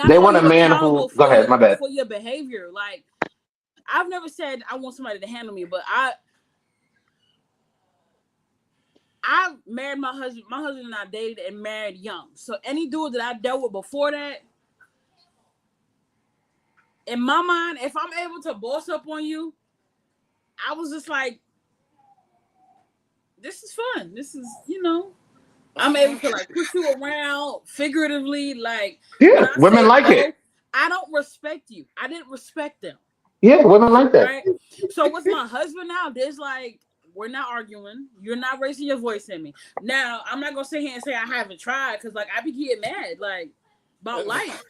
They want a man who. Go ahead, my bad. For your behavior, like I've never said I want somebody to handle me, but I married my husband. My husband and I dated and married young. So any dude that I dealt with before that. In my mind, if I'm able to boss up on you, I was just like, this is fun. This is, I'm able to like push you around figuratively. Like, yeah, women like it. I don't respect you. I didn't respect them. Yeah, women like that. Right? So with my husband now, there's like, we're not arguing. You're not raising your voice at me. Now, I'm not going to sit here and say I haven't tried because like I be getting mad like about life.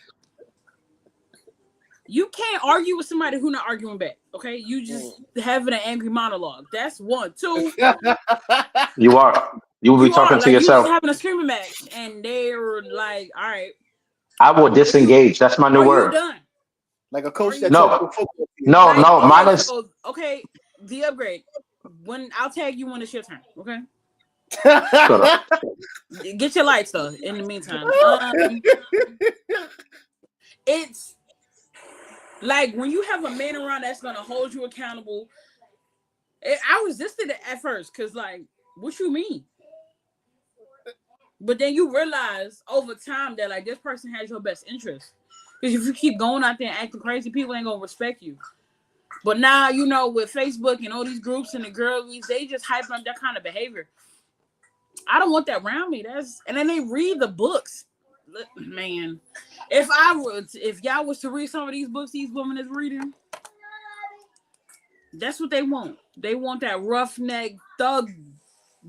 You can't argue with somebody who not arguing back, okay? You just having an angry monologue. That's one. Two. You are. You will be talking to yourself. You just having a screaming match, and they're like, "All right." I will disengage. That's my new word. You done? Like a coach that no. Mine is okay. The upgrade. When I'll tag you when it's your turn, okay? Get your lights though. In the meantime, it's. Like when you have a man around that's gonna hold you accountable, I resisted it at first because, like, what you mean? But then you realize over time that like this person has your best interest. Because if you keep going out there and acting crazy, people ain't gonna respect you. But now, you know, with Facebook and all these groups and the girlies, they just hype up that kind of behavior. I don't want that around me. And then they read the books. Man, if y'all was to read some of these books these women is reading, that's what they want. They want that roughneck thug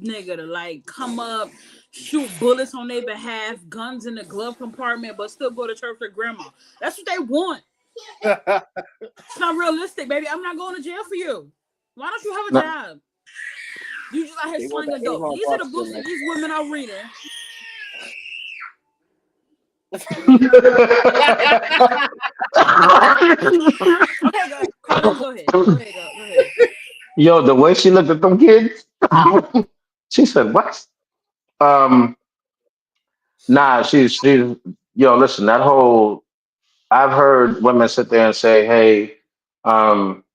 nigga to like come up, shoot bullets on their behalf, guns in the glove compartment, but still go to church with grandma. That's what they want. It's not realistic, baby. I'm not going to jail for you. Why don't you have a No. job? You just out here slinging dope. These are the books that these women are reading. Okay, go ahead. Carlos, go ahead. Go ahead. Yo, the way she looked at them kids, she said, "What?" Um, nah, she's yo. Listen, that whole I've heard women sit there and say, "Hey, um,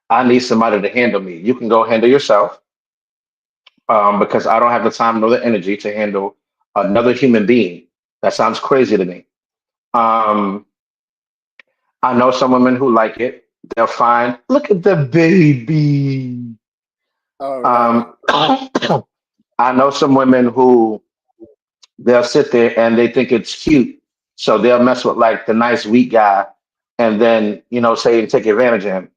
I need somebody to handle me. You can go handle yourself, because I don't have the time nor the energy to handle another human being." That sounds crazy to me. Um, I know some women who like it. They're fine. Look at the baby. All right. Um, I know some women who they'll sit there and they think it's cute. So they'll mess with like the nice weak guy and then, say and take advantage of him.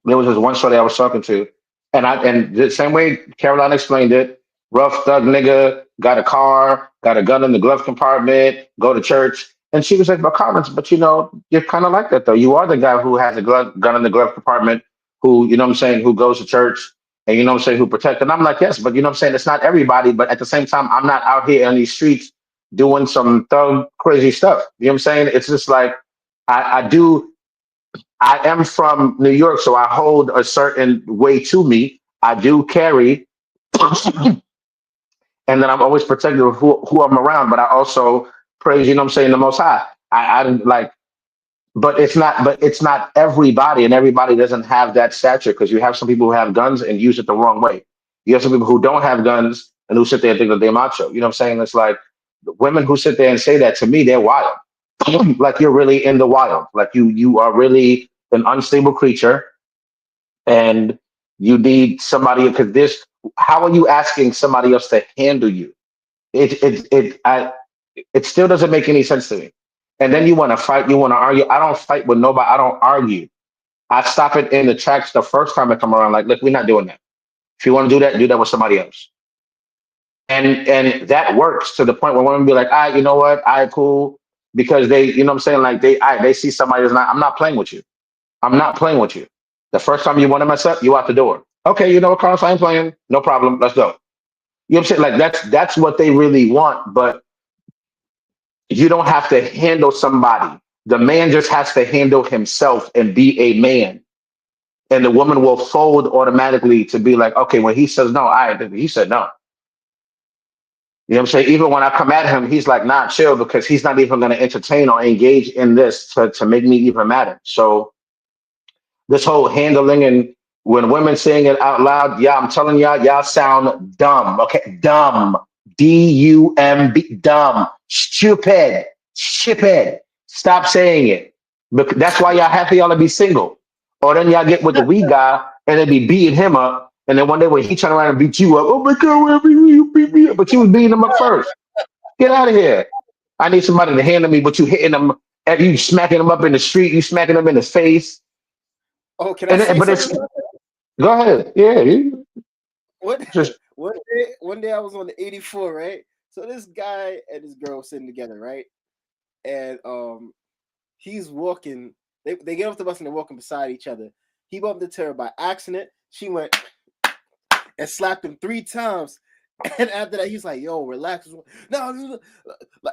There was this one shorty I was talking to, and the same way Caroline explained it, rough thug nigga, got a car, got a gun in the glove compartment, go to church. And she was like, but Collins, but you're kind of like that though. You are the guy who has a gun in the glove compartment, who, you know what I'm saying, who goes to church and you know what I'm saying, who protect. And I'm like, yes, but you know what I'm saying? It's not everybody, but at the same time, I'm not out here on these streets doing some thug crazy stuff. You know what I'm saying? It's just like I do I am from New York, so I hold a certain way to me. I do carry, and then I'm always protective of who I'm around. But I also praise, you know what I'm saying, the Most High. I like, but it's not everybody, and everybody doesn't have that stature because you have some people who have guns and use it the wrong way. You have some people who don't have guns and who sit there and think that they're macho. You know what I'm saying? It's like the women who sit there and say that to me, they're wild. Like you're really in the wild. Like you are really an unstable creature and you need somebody because this how are you asking somebody else to handle you? It still doesn't make any sense to me. And then you want to fight, you want to argue. I don't fight with nobody, I don't argue. I stop it in the tracks the first time I come around, like, look, we're not doing that. If you want to do that with somebody else. And that works to the point where women be like, all right, you know what, all right, cool. Because they, you know what I'm saying, like they see somebody that's not, I'm not playing with you. I'm not playing with you. The first time you want to mess up, you out the door. Okay, you know what, Carlos, I ain't playing. No problem. Let's go. You know what I'm saying? Like that's what they really want, but you don't have to handle somebody. The man just has to handle himself and be a man. And the woman will fold automatically to be like, okay, when he says no, he said no. You know what I'm saying? Even when I come at him, he's like, nah, chill, because he's not even going to entertain or engage in this to make me even matter. So this whole handling and when women saying it out loud, yeah, I'm telling y'all sound dumb. Okay, dumb. D-U-M-B, dumb, stupid. Stop saying it. That's why y'all happy y'all to be single. Or then y'all get with the weak guy and they be beating him up. And then one day when he turn around and beat you up, oh my God, you beat me up. But you was beating him up first. Get out of here. I need somebody to handle me, but you hitting them, and you smacking them up in the street, you smacking them in the face. Oh, can I say But something it's about go ahead. Yeah, what? just One day I was on the 84, right? So this guy and this girl sitting together, right? And he's walking. They get off the bus and they're walking beside each other. He bumped into her by accident. She went and slapped him 3 times. And after that, he's like, "Yo, relax. No,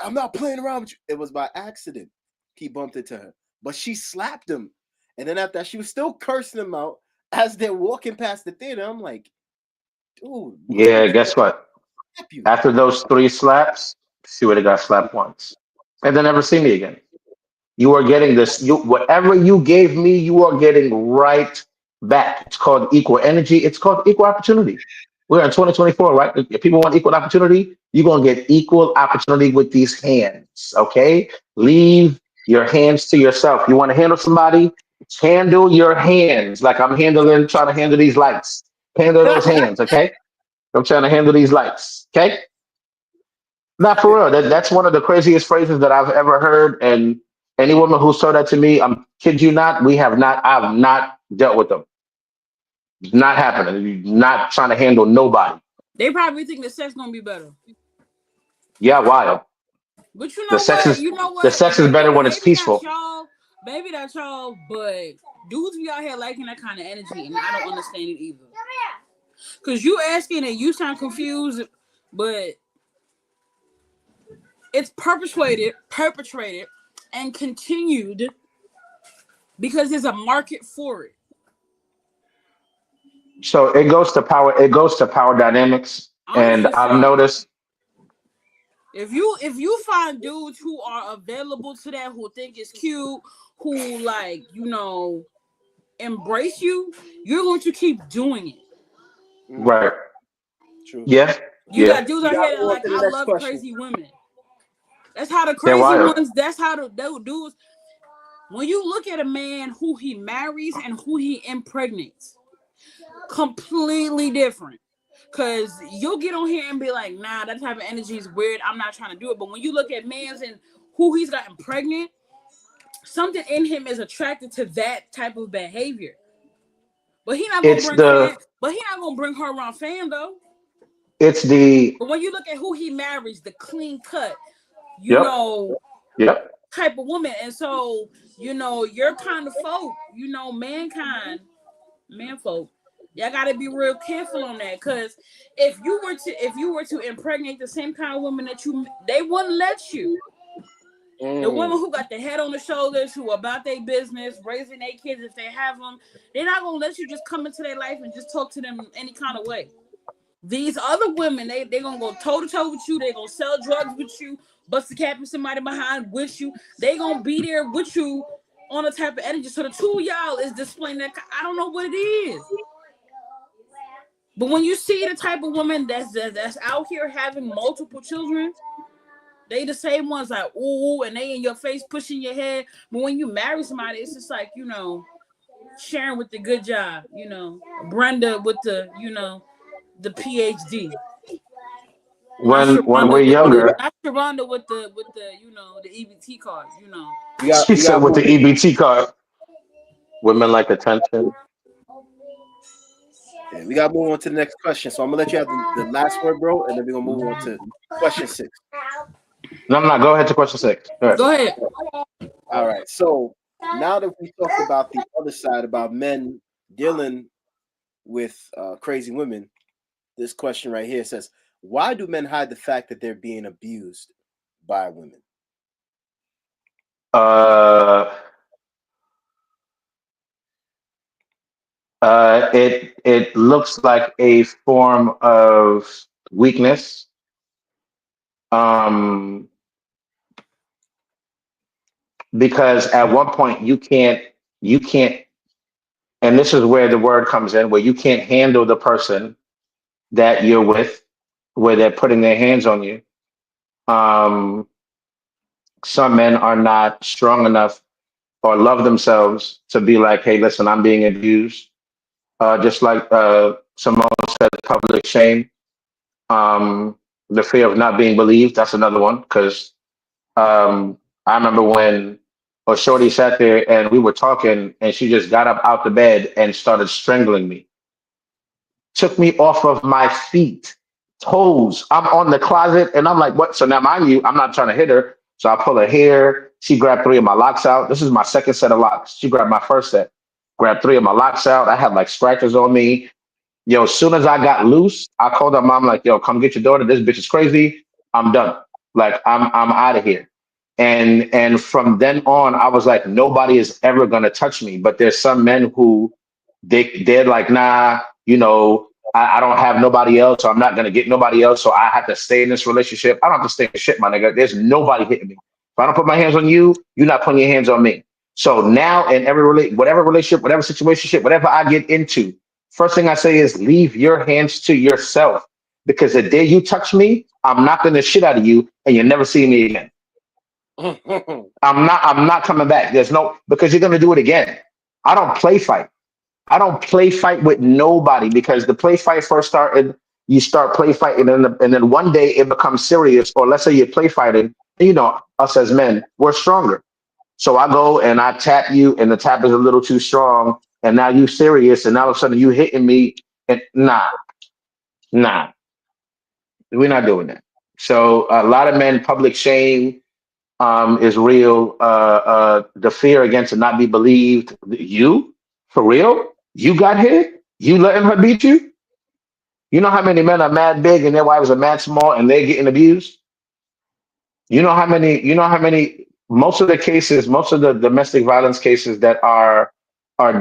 I'm not playing around with you." It was by accident. He bumped into her, but she slapped him. And then after that, she was still cursing him out as they're walking past the theater. I'm like, dude, yeah. Guess what? slap you. After those 3 slaps, she would have got slapped once, and then never see me again. You are getting this. You whatever you gave me, you are getting right back. It's called equal energy. It's called equal opportunity. We're in 2024, right? If people want equal opportunity, you're gonna get equal opportunity with these hands. Okay, leave your hands to yourself. You want to handle somebody, handle your hands like I'm handling, trying to handle these lights. Handle those hands, okay? I'm trying to handle these lights, okay? Not for real. That's one of the craziest phrases that I've ever heard. And any woman who's told that to me, I'm kid you not, we have not. I've not dealt with them. It's not happening. You're not trying to handle nobody. They probably think the sex gonna be better. Yeah, wild. But The sex is you know the what? sex is better when it's peaceful. Maybe that's y'all, but dudes be out here liking that kind of energy, and I don't understand it either. Cause you asking and you sound confused, but it's perpetrated, and continued because there's a market for it. So it goes to power. It goes to power dynamics, I'm and just I've saying. noticed. If you find dudes who are available to that, who think it's cute, who like embrace you, you're going to keep doing it. Right. True. Yeah. You Yeah. got dudes We out got here to that move on like, to the I next love question. crazy women. That's how the They're crazy wild. ones. That's how the dudes. When you look at a man who he marries and who he impregnates, completely different. Cause you'll get on here and be like, nah, that type of energy is weird. I'm not trying to do it. But when you look at man's and who he's gotten pregnant, something in him is attracted to that type of behavior. But he not gonna It's bring fam. the. But he not gonna bring her around fam though. It's the. But when you look at who he marries, the clean cut, Yep. Yep. type of woman, and so your kind of folk, mankind, manfolk, y'all gotta be real careful on that. Cause if you were to impregnate the same kind of woman they wouldn't let you. The women who got the head on the shoulders, who about their business, raising their kids if they have them, they're not gonna let you just come into their life and just talk to them any kind of way. These other women, they gonna go toe to toe with you. They gonna sell drugs with you, bust a cap in somebody behind with you. They gonna be there with you on a type of energy. So the two of y'all is displaying that. I don't know what it is, but when you see the type of woman that's out here having multiple children, they the same ones like ooh, and they in your face pushing your head. But when you marry somebody, it's just like Sharon with the good job, Brenda with the PhD. Not When Sharonda we're with the younger, not Sharonda with the the EBT card. We got she we got said to with the move. EBT card, women like attention. Yeah, we got to move on to the next question. So I'm gonna let you have the last word, bro, and then we're gonna move on to question 6. No, no, no. Go ahead to question 6. Go ahead. Go ahead. All right. So now that we talked about the other side about men dealing with crazy women, this question right here says, "Why do men hide the fact that they're being abused by women?" Uh, it looks like a form of weakness. Um, because at one point you can't, and this is where the word comes in, where you can't handle the person that you're with, where they're putting their hands on you. Um, some men are not strong enough or love themselves to be like, hey, listen, I'm being abused. Just like Simone said, public shame, the fear of not being believed. That's another one. Because I remember when a shorty sat there and we were talking, and she just got up out the bed and started strangling me, took me off of my feet, toes. I'm on the closet and I'm like, what? So now, mind you, I'm not trying to hit her. So I pull her hair. She grabbed 3 of my locks out. This is my second set of locks. She grabbed my first set, grabbed 3 of my locks out. I had like scratches on me. Yo, as soon as I got loose, I called her mom like, yo, come get your daughter. This bitch is crazy. I'm done. Like I'm out of here. And from then on, I was like, nobody is ever gonna touch me. But there's some men who they're like, nah, I don't have nobody else, so I'm not gonna get nobody else. So I have to stay in this relationship. I don't have to stay in shit, my nigga. There's nobody hitting me. If I don't put my hands on you, you're not putting your hands on me. So now in whatever relationship, whatever situation, whatever I get into, First thing I say is leave your hands to yourself, because the day you touch me, I'm knocking the shit out of you and you'll never see me again. I'm not coming back. There's no, because you're gonna do it again. I don't play fight. I don't play fight with nobody, because the play fight first started. You start play fighting, and then one day it becomes serious. Or let's say you're play fighting. Us as men, we're stronger. So I go and I tap you, and the tap is a little too strong, and now you serious, and all of a sudden you hitting me, and nah, we're not doing that. So a lot of men, public shame is real. The fear against to not be believed. You, for real? You got hit? You letting her beat you? You know how many men are mad big and their wives are mad small and they're getting abused? You know how many, most of the cases, most of the domestic violence cases that are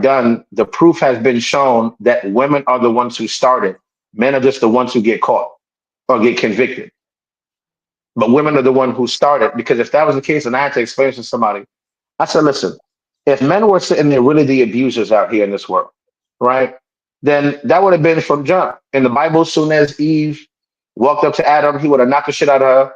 done, the proof has been shown that women are the ones who started. Men are just the ones who get caught or get convicted. But women are the one who started, because if that was the case, and I had to explain to somebody, I said, listen, if men were sitting there really the abusers out here in this world, right? Then that would have been from jump. In the Bible, as soon as Eve walked up to Adam, he would have knocked the shit out of her.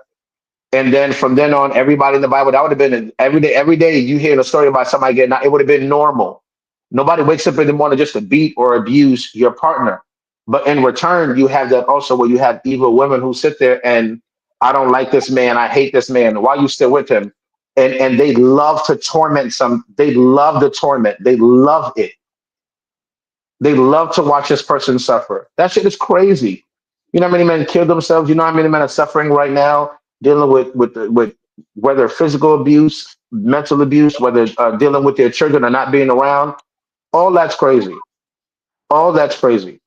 And then from then on, everybody in the Bible, that would have been every day you hear a story about somebody getting out, it would have been normal. Nobody wakes up in the morning just to beat or abuse your partner. But in return, you have that also where you have evil women who sit there and, I don't like this man, I hate this man. Why are you still with him? And they love to torment they love the torment. They love it. They love to watch this person suffer. That shit is crazy. You know how many men kill themselves? You know how many men are suffering right now, dealing with whether physical abuse, mental abuse, whether dealing with their children or not being around. All that's crazy. All that's crazy.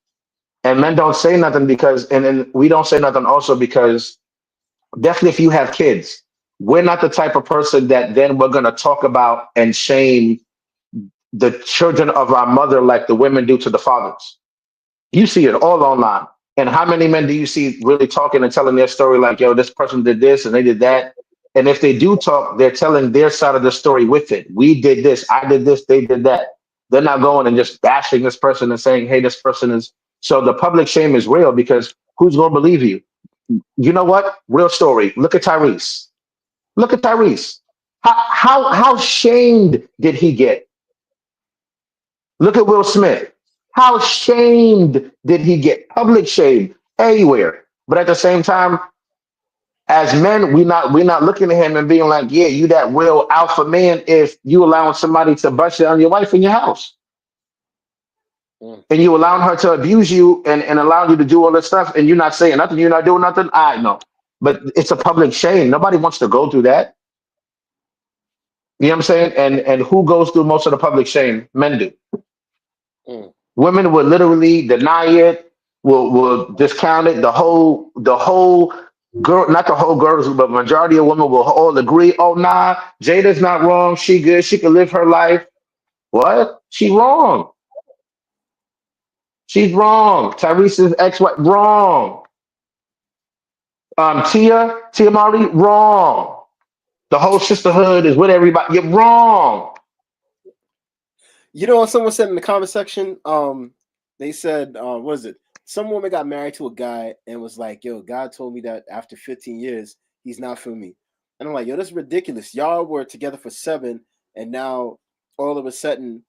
And men don't say nothing because, and then we don't say nothing also because, definitely if you have kids, we're not the type of person that then we're going to talk about and shame the children of our mother like the women do to the fathers. You see it all online. And how many men do you see really talking and telling their story like, yo, this person did this and they did that? And if they do talk, they're telling their side of the story with it. We did this, I did this, they did that. They're not going and just bashing this person and saying, hey, this person is. So the public shame is real, because who's going to believe you? You know what? Real story. Look at Tyrese. Look at Tyrese. How shamed did he get? Look at Will Smith. How shamed did he get? Public shame everywhere. But at the same time, as men, we're not looking at him and being like, yeah, you that real alpha man if you allowing somebody to bust it on your wife in your house. Mm. And you allowing her to abuse you and allowing you to do all this stuff, and you're not saying nothing, you're not doing nothing. I know. But it's a public shame. Nobody wants to go through that. You know what I'm saying? And who goes through most of the public shame? Men do. Mm. Women will literally deny it, will discount it. The whole girl, not the whole girls, but majority of women will all agree. Oh nah, Jada's not wrong. She good. She can live her life. What? She wrong. She's wrong. Tyrese's ex-wife wrong. Tia Mari wrong. The whole sisterhood is with everybody. You're wrong. You know what someone said in the comment section? They said, what was it? Some woman got married to a guy and was like, yo, God told me that after 15 years, he's not for me. And I'm like, yo, that's ridiculous. Y'all were together for 7, and now all of a sudden,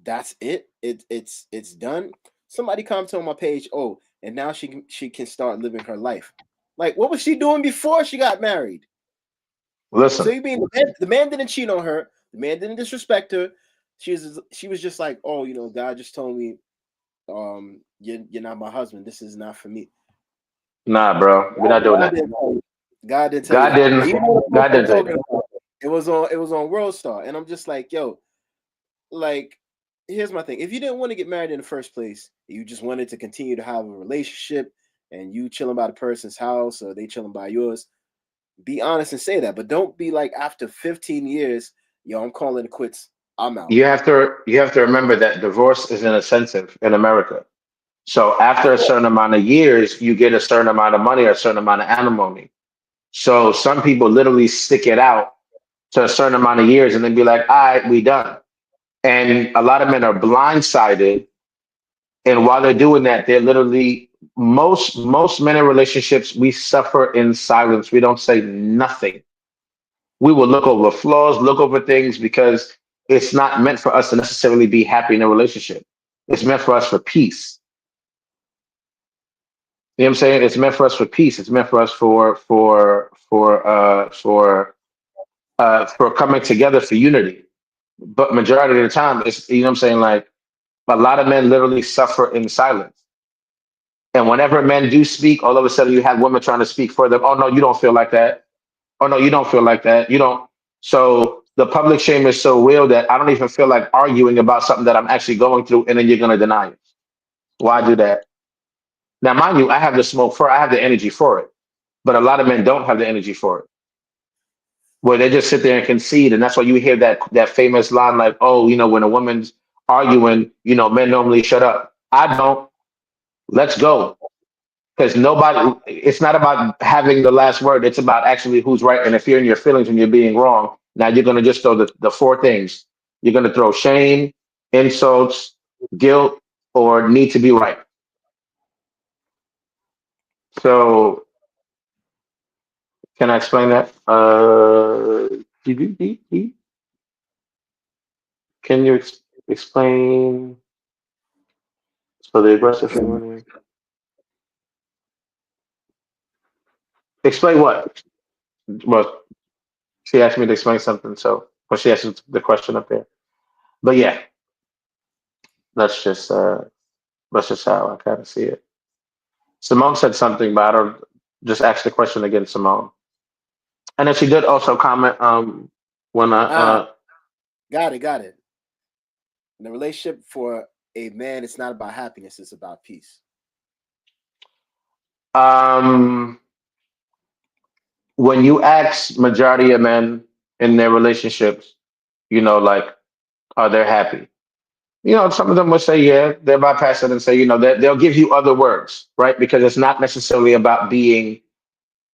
that's it. It's done. Somebody commented on my page, oh, and now she can start living her life. Like, what was she doing before she got married? So Listen, you mean the man didn't cheat on her, the man didn't disrespect her. She was just like, oh, God just told me, you're not my husband. This is not for me. nah, bro, we're not doing God that. didn't tell you. God didn't tell you God that. didn't. And you know what God I'm didn't say talking that. about? It was on World Star, and I'm just like, yo, like, here's my thing. If you didn't want to get married in the first place, you just wanted to continue to have a relationship, and you chilling by the person's house or they chilling by yours, be honest and say that. But don't be like, after 15 years, yo, I'm calling it quits. I'm out. You have to remember that divorce is an incentive in America. So after a certain amount of years, you get a certain amount of money or a certain amount of alimony. So some people literally stick it out to a certain amount of years and then be like, all right, we done. And a lot of men are blindsided And while they're doing that, they're literally most men in relationships, we suffer in silence. We don't say nothing. We will look over flaws, look over things because it's not meant for us to necessarily be happy in a relationship. It's meant for us for peace. You know what I'm saying? It's meant for us for peace. It's meant for us for coming together for unity. But majority of the time, it's, you know what I'm saying, like a lot of men literally suffer in silence. And whenever men do speak, all of a sudden you have women trying to speak for them. Oh no, you don't feel like that. Oh no, you don't feel like that. You don't. So the public shame is so real that I don't even feel like arguing about something that I'm actually going through, and then you're gonna deny it. Why do that? Now, mind you, I have the smoke for it, I have the energy for it. But a lot of men don't have the energy for it. Where they just sit there and concede. And that's why you hear that famous line like, oh, you know, when a woman's arguing, you know, men normally shut up. I don't. Let's go. Because nobody, it's not about having the last word. It's about actually who's right. And if you're in your feelings and you're being wrong, now you're going to just throw the four things. You're going to throw shame, insults, guilt, or need to be right. So can I explain that? Can you explain? So the aggressive feminine. Explain what? Well, she asked me to explain something, so well, she asked the question up there. But yeah, that's just uh that's just how I kind of see it. Simone said something, but I don't just ask the question again, Simone. And then she did also comment when I Got it. In a relationship for a man, it's not about happiness, it's about peace. um when you ask majority of men in their relationships, you know, like are they happy? You know, some of them will say, yeah, they'll bypass it and say, you know, that they'll give you other words, right? Because it's not necessarily about being,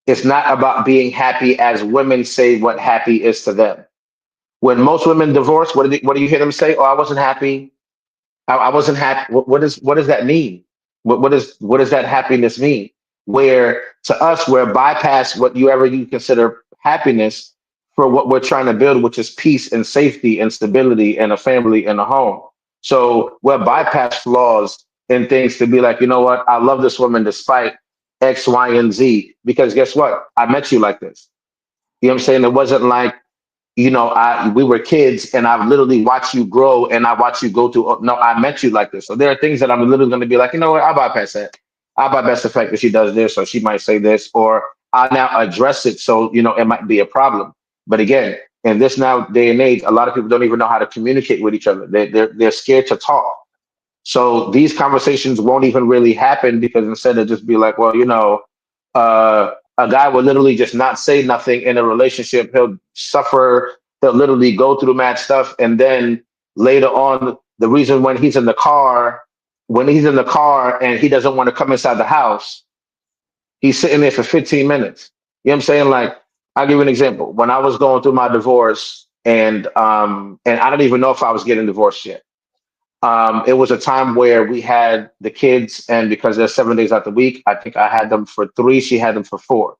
it's not about being happy as women say what happy is to them. When most women divorce, what do you hear them say? Oh, I wasn't happy. I wasn't happy. What does that mean? What does that happiness mean? Where to us, we're bypass what you consider happiness for what we're trying to build, which is peace and safety and stability and a family and a home. So we're bypass flaws and things to be like, you know what? I love this woman despite X, Y, and Z. Because guess what? I met you like this. You know what I'm saying? It wasn't like, you know, we were kids and I've literally watched you grow and I watched you go through. No, I met you like this. So there are things that I'm literally going to be like, you know what, I'll bypass that. I'll bypass the fact that she does this or she might say this, or I now address it. So, you know, it might be a problem. But again, in this now day and age, a lot of people don't even know how to communicate with each other. They're scared to talk. So these conversations won't even really happen because instead of just be like, well, you know, a guy will literally just not say nothing in a relationship. He'll suffer. He'll literally go through mad stuff. And then later on, the reason when he's in the car and he doesn't want to come inside the house, he's sitting there for 15 minutes. You know what I'm saying? Like, I'll give you an example. When I was going through my divorce and I don't even know if I was getting divorced yet. It was a time where we had the kids, and because they're 7 days out the week, I think I had them for three, she had them for four.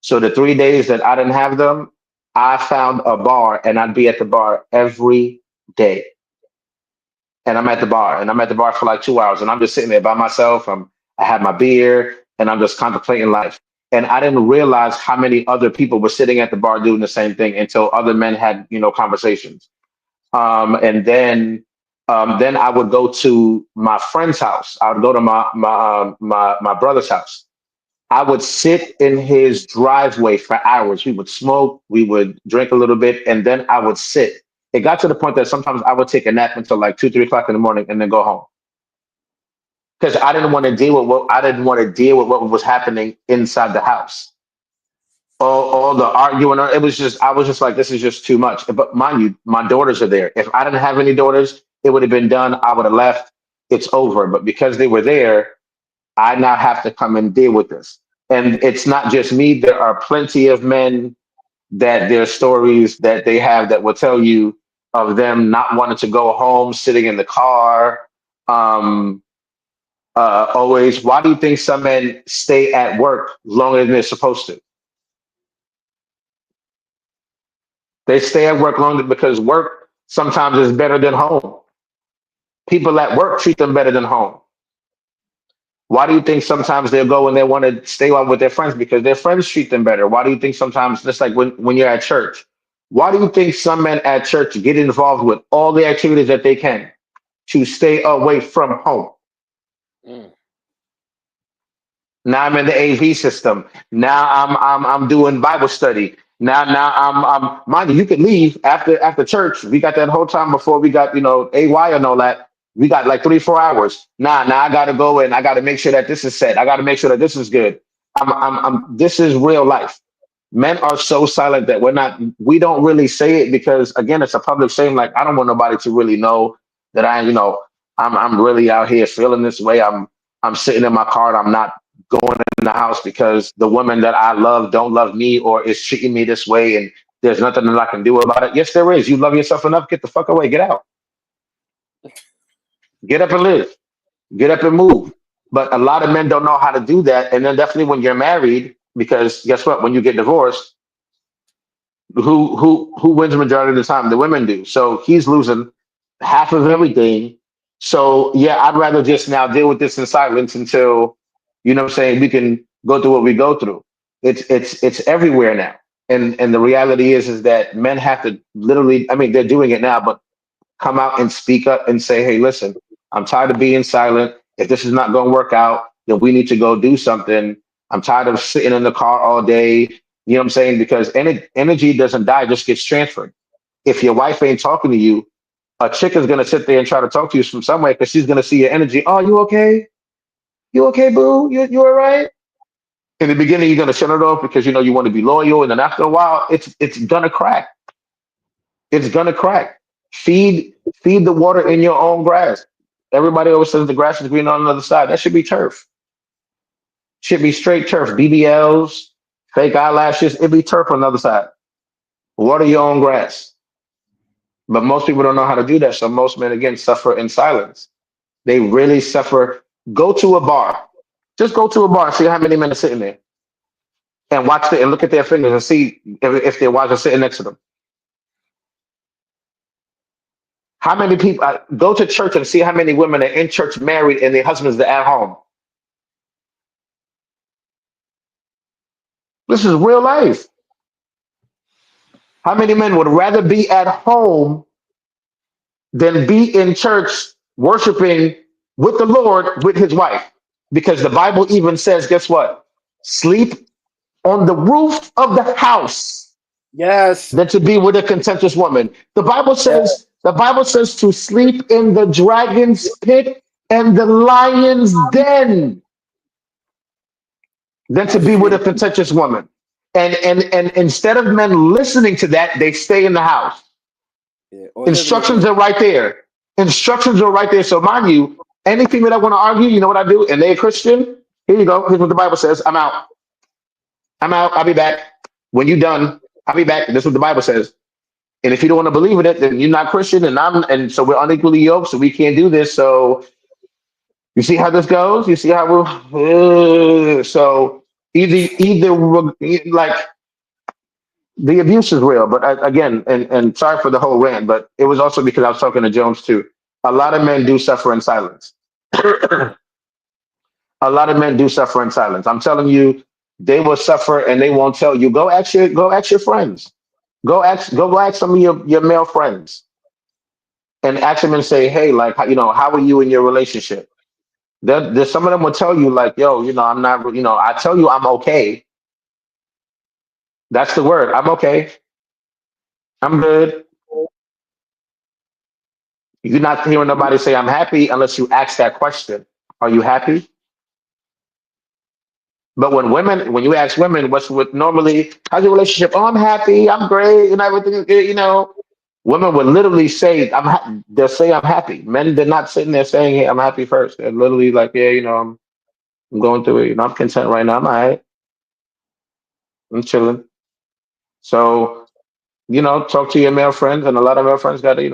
So the 3 days that I didn't have them, I found a bar and I'd be at the bar every day. And I'm at the bar for like 2 hours and I'm just sitting there by myself. I had my beer and I'm just contemplating life. And I didn't realize how many other people were sitting at the bar doing the same thing until other men had, you know, conversations. And then I would go to my friend's house. I would go to my brother's house. I would sit in his driveway for hours. We would smoke, we would drink a little bit, and then I would sit. It got to the point that sometimes I would take a nap until like 2, 3 o'clock in the morning and then go home because I didn't want to deal with what was happening inside the house. All the arguing. It was just I was just like, this is just too much. But mind you, my daughters are there. If I didn't have any daughters, it would have been done. I would have left. It's over. But because they were there, I now have to come and deal with this. And it's not just me. There are plenty of men that their stories that they have that will tell you of them not wanting to go home, sitting in the car. Um, Always, why do you think some men stay at work longer than they're supposed to? They stay at work longer because work sometimes is better than home. People at work treat them better than home. Why do you think sometimes they'll go and they want to stay on with their friends because their friends treat them better? Why do you think sometimes, just like when you're at church, why do you think some men at church get involved with all the activities that they can to stay away from home? Mm. Now I'm in the AV system. Now I'm doing Bible study. Now I'm mind you, you could leave after church. We got that whole time before we got AY and all that. We got like 3 4 hours. Now I gotta go and I gotta make sure that this is set. I gotta make sure that this is good. I'm this is real life. Men are so silent that we don't really say it because again it's a public shame. Like I don't want nobody to really know that I'm really out here feeling this way. I'm sitting in my car and I'm not going in the house because the woman that I love don't love me or is treating me this way and there's nothing that I can do about it. Yes, there is. You love yourself enough, get the fuck away, get out. Get up and live. Get up and move. But a lot of men don't know how to do that. And then definitely when you're married, because guess what? When you get divorced, who wins the majority of the time? The women do. So he's losing half of everything. So yeah, I'd rather just now deal with this in silence until what I'm saying, we can go through what we go through. It's everywhere now. And the reality is that men have to literally, I mean, they're doing it now, but come out and speak up and say, hey, listen, I'm tired of being silent. If this is not going to work out, then we need to go do something. I'm tired of sitting in the car all day. You know what I'm saying? Because energy doesn't die, it just gets transferred. If your wife ain't talking to you, a chick is going to sit there and try to talk to you from somewhere because she's going to see your energy. Oh, you okay? You okay, boo? You all right? In the beginning, you're going to shut it off because you want to be loyal. And then after a while, it's going to crack. It's gonna crack. Feed the water in your own grass. Everybody always says the grass is green on the other side. That should be turf. Should be straight turf. BBLs, fake eyelashes. It'd be turf on the other side. Water your own grass. But most people don't know how to do that. So most men again suffer in silence. They really suffer. Go to a bar. Just go to a bar and see how many men are sitting there. And watch it and look at their fingers and see if their wives are sitting next to them. How many people go to church and see how many women are in church married and their husbands are at home? This is real life. How many men would rather be at home than be in church worshiping with the Lord with his wife? Because the Bible even says, guess what? Sleep on the roof of the house Yes. than to be with a contentious woman. Yeah. The Bible says to sleep in the dragon's pit and the lion's den than to I be with a feel contentious woman. And instead of men listening to that, they stay in the house. yeah. Or living in Instructions it. are right there. Instructions are right there. So mind you, any female that want to argue, you know what I do? And they're a Christian. Here you go. Here's what the Bible says. I'm out. I'm out. I'll be back. When you're done, I'll be back. This is what the Bible says. And if you don't want to believe in it, then you're not Christian, and so we're unequally yoked, so we can't do this. So you see how this goes? You see how we're so either like the abuse is real, but again, and sorry for the whole rant, but it was also because I was talking to Jones too. A lot of men do suffer in silence. A lot of men do suffer in silence. I'm telling you, they will suffer and they won't tell you. Go ask your friends. Go ask some of your male friends and ask them and say, hey, like how are you in your relationship? There's some of them will tell you like, yo, I'm not, I tell you I'm okay. That's the word. I'm okay. I'm good. You're not hearing nobody say I'm happy unless you ask that question. Are you happy? But when you ask women, what's what normally, how's your relationship? Oh, I'm happy, I'm great, and everything is good. Women would literally say, they'll say I'm happy. Men, they're not sitting there saying, hey, I'm happy first. They're literally like, yeah, I'm going through it. I'm content right now. I'm all right. I'm chilling. So, talk to your male friends, and a lot of male friends gotta,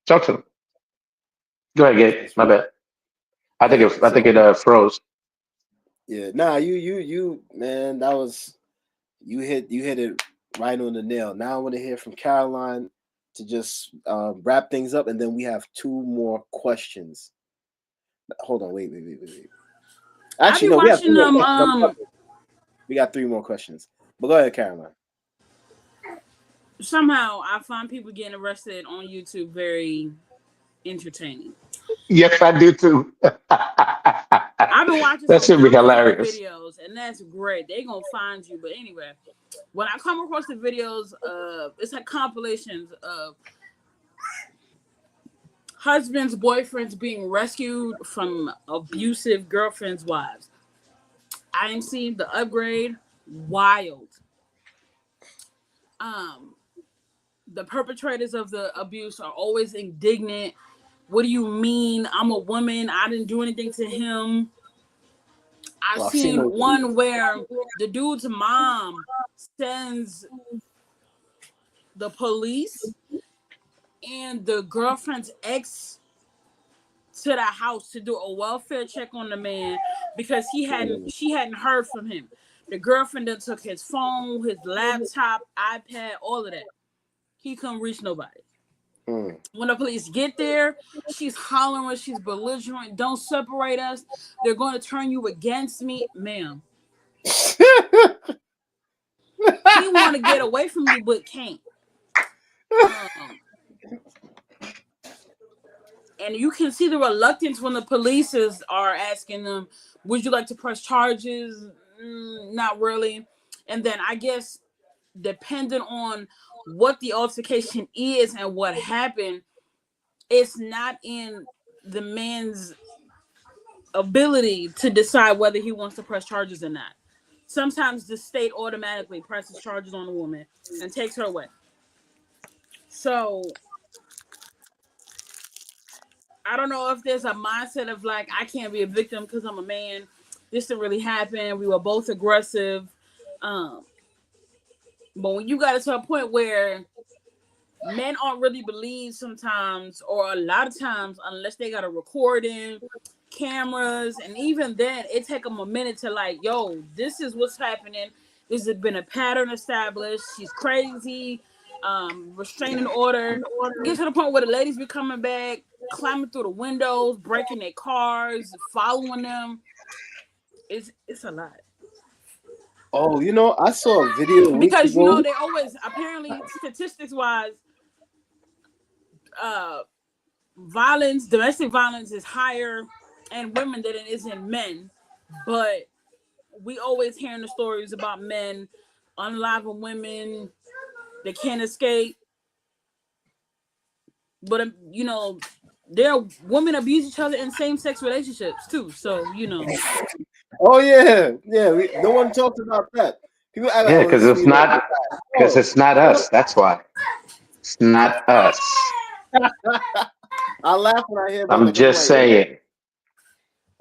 talk to them. Go ahead, Gabe. That's My right. bad. I think it froze. Yeah, nah, you man, that was you hit it right on the nail. Now I want to hear from Caroline to just wrap things up, and then we have 2 more questions. Hold on, wait. I be Actually, no, we have 3 watching more them. questions. We got 3 more questions. But go ahead, Caroline. Somehow I find people getting arrested on YouTube very entertaining. Yes, I do too. I've been watching That some should be complicated hilarious. videos, and that's great. They gonna find you. But anyway, when I come across the videos of, it's like compilations of husbands, boyfriends being rescued from abusive girlfriends' wives. I am seeing the upgrade. Wild. The perpetrators of the abuse are always indignant. What do you mean? I'm a woman. I didn't do anything to him. I've Well, I've seen seen those one videos. where the dude's mom sends the police and the girlfriend's ex to the house to do a welfare check on the man because she hadn't heard from him. The girlfriend then took his phone, his laptop, iPad, all of that. He couldn't reach nobody. When the police get there, she's hollering, she's belligerent. Don't separate us. They're going to turn you against me, ma'am. He want to get away from you, but can't. And you can see the reluctance when the police are asking them, would you like to press charges? Not really. And then I guess depending on what the altercation is and what happened, it's not in the man's ability to decide whether he wants to press charges or not. Sometimes the state automatically presses charges on the woman and takes her away. So I don't know if there's a mindset of like, I can't be a victim because I'm a man. This didn't really happen. We were both aggressive. But when you got it to a point where men aren't really believed sometimes, or a lot of times, unless they got a recording, cameras, and even then, it take them a minute to like, yo, this is what's happening. This has been a pattern established. She's crazy. Restraining order. Get to the point where the ladies be coming back, climbing through the windows, breaking their cars, following them. It's a lot. Oh, I saw a video a week Because ago. they always, apparently, statistics wise, domestic violence is higher in women than it is in men. But we always hearing the stories about men unaliving women. They can't escape. But there women abuse each other in same-sex relationships too. So Oh yeah. No one talks about that. People act like, Yeah, oh, this is me. because it's not us. That's why it's not us. I laugh when I hear about I'm like I'm just like, saying.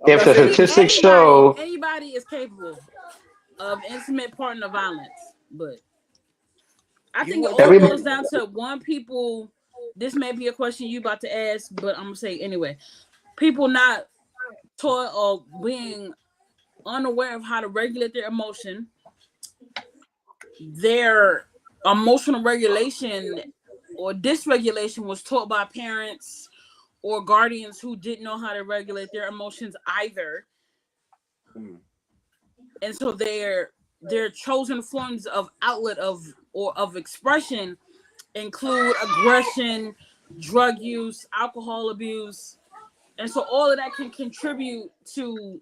I'm If not the saying statistics show, anybody is capable of intimate partner violence, but I think it all every boils down to one, people. This may be a question you about to ask, but I'm gonna say anyway. People not taught or being unaware of how to regulate their emotion. Their emotional regulation or dysregulation was taught by parents or guardians who didn't know how to regulate their emotions either. And so their chosen forms of outlet of expression include aggression, drug use, alcohol abuse. And so all of that can contribute to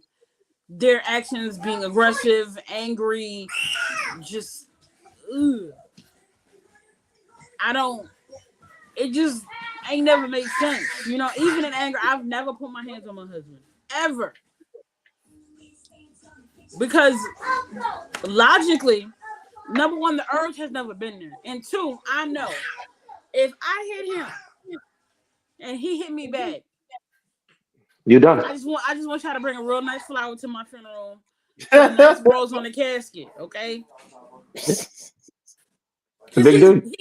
their actions being aggressive, angry, just it just ain't never made sense. Even in anger, I've never put my hands on my husband. Ever. Because logically, number one, the urge has never been there. And two, I know if I hit him and he hit me back, you done. I just want y'all to bring a real nice flower to my funeral. Put a nice rose on the casket, okay? Because Big dude.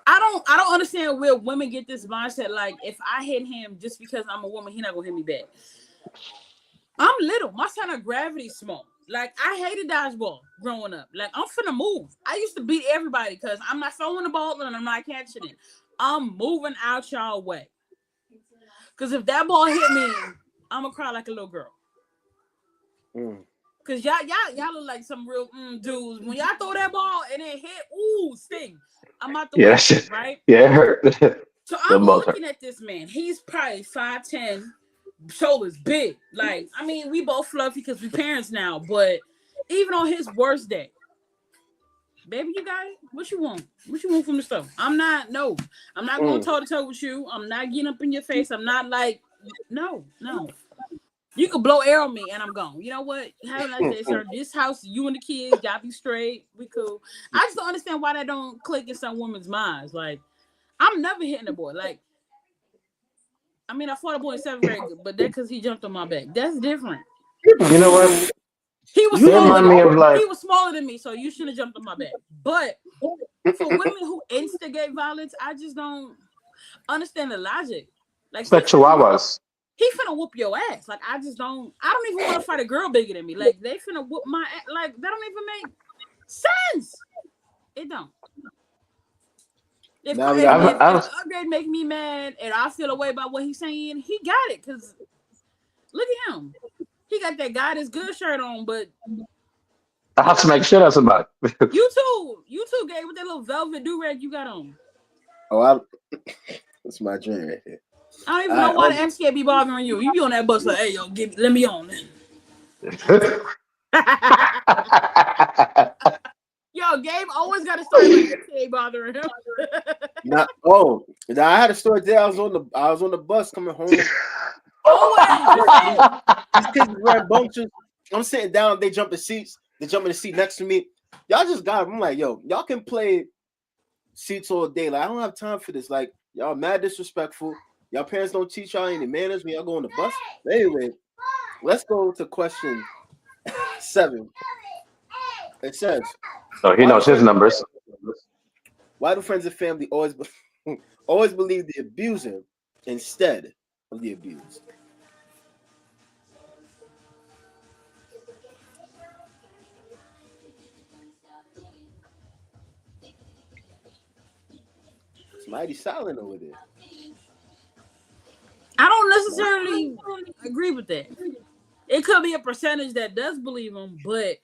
I don't understand where women get this mindset. Like, if I hit him just because I'm a woman, he's not gonna hit me back. I'm little. My center of gravity small. Like I hated dodgeball growing up. Like I'm finna move. I used to beat everybody because I'm not throwing the ball and I'm not catching it. I'm moving out y'all way. Cause if that ball hit me, I'm gonna cry like a little girl. Cause y'all look like some real dudes. When y'all throw that ball and it hit, ooh, sting. I'm out the way, right? Yeah, it hurt. So I'm looking at this man. He's probably 5'10", shoulders big. Like, I mean, we both fluffy because we parents now, but even on his worst day, baby, you got it. What you want? What you want from the store? I'm not going toe to toe with you. I'm not getting up in your face. I'm not like, no. You could blow air on me and I'm gone. You know what? Have a nice day, sir. This house, you and the kids, y'all be straight. We cool. I just don't understand why that don't click in some women's minds. Like, I'm never hitting a boy. Like, I mean, I fought a boy in 7th grade, but that's because he jumped on my back. That's different. You know what? He was smaller than me, so you shouldn't have jumped on my back. But for women who instigate violence, I just don't understand the logic. Like, it's like chihuahuas. He finna whoop your ass. Like, I don't even want to fight a girl bigger than me. Like, they finna whoop my ass. Like, that don't even make sense. It don't. If upgrade make me mad and I feel away about what he's saying, he got it. Because look at him. He got that God is good shirt on, but I have to make shit out somebody. You too, Gabe, with that little velvet do-rag you got on. Oh, that's my dream right here. I don't even know why the MCA be bothering you. You be on that bus like, hey, yo, let me on then. Yo, Gabe always got a story like MCA bothering him. I had a story there. I was on the bus coming home. These kids wearing bunches. I'm sitting down. They jump the seats. They jump in the seat next to me. Y'all just got it. I'm like, yo, y'all can play seats all day. Like, I don't have time for this. Like, y'all mad disrespectful. Y'all parents don't teach y'all any manners when y'all go on the bus. But anyway, let's go to question 7. It says, "Oh, he knows his numbers." Why do friends and family always believe the abuser instead of the abused? It's mighty silent over there. I don't necessarily agree with that. It could be a percentage that does believe him, but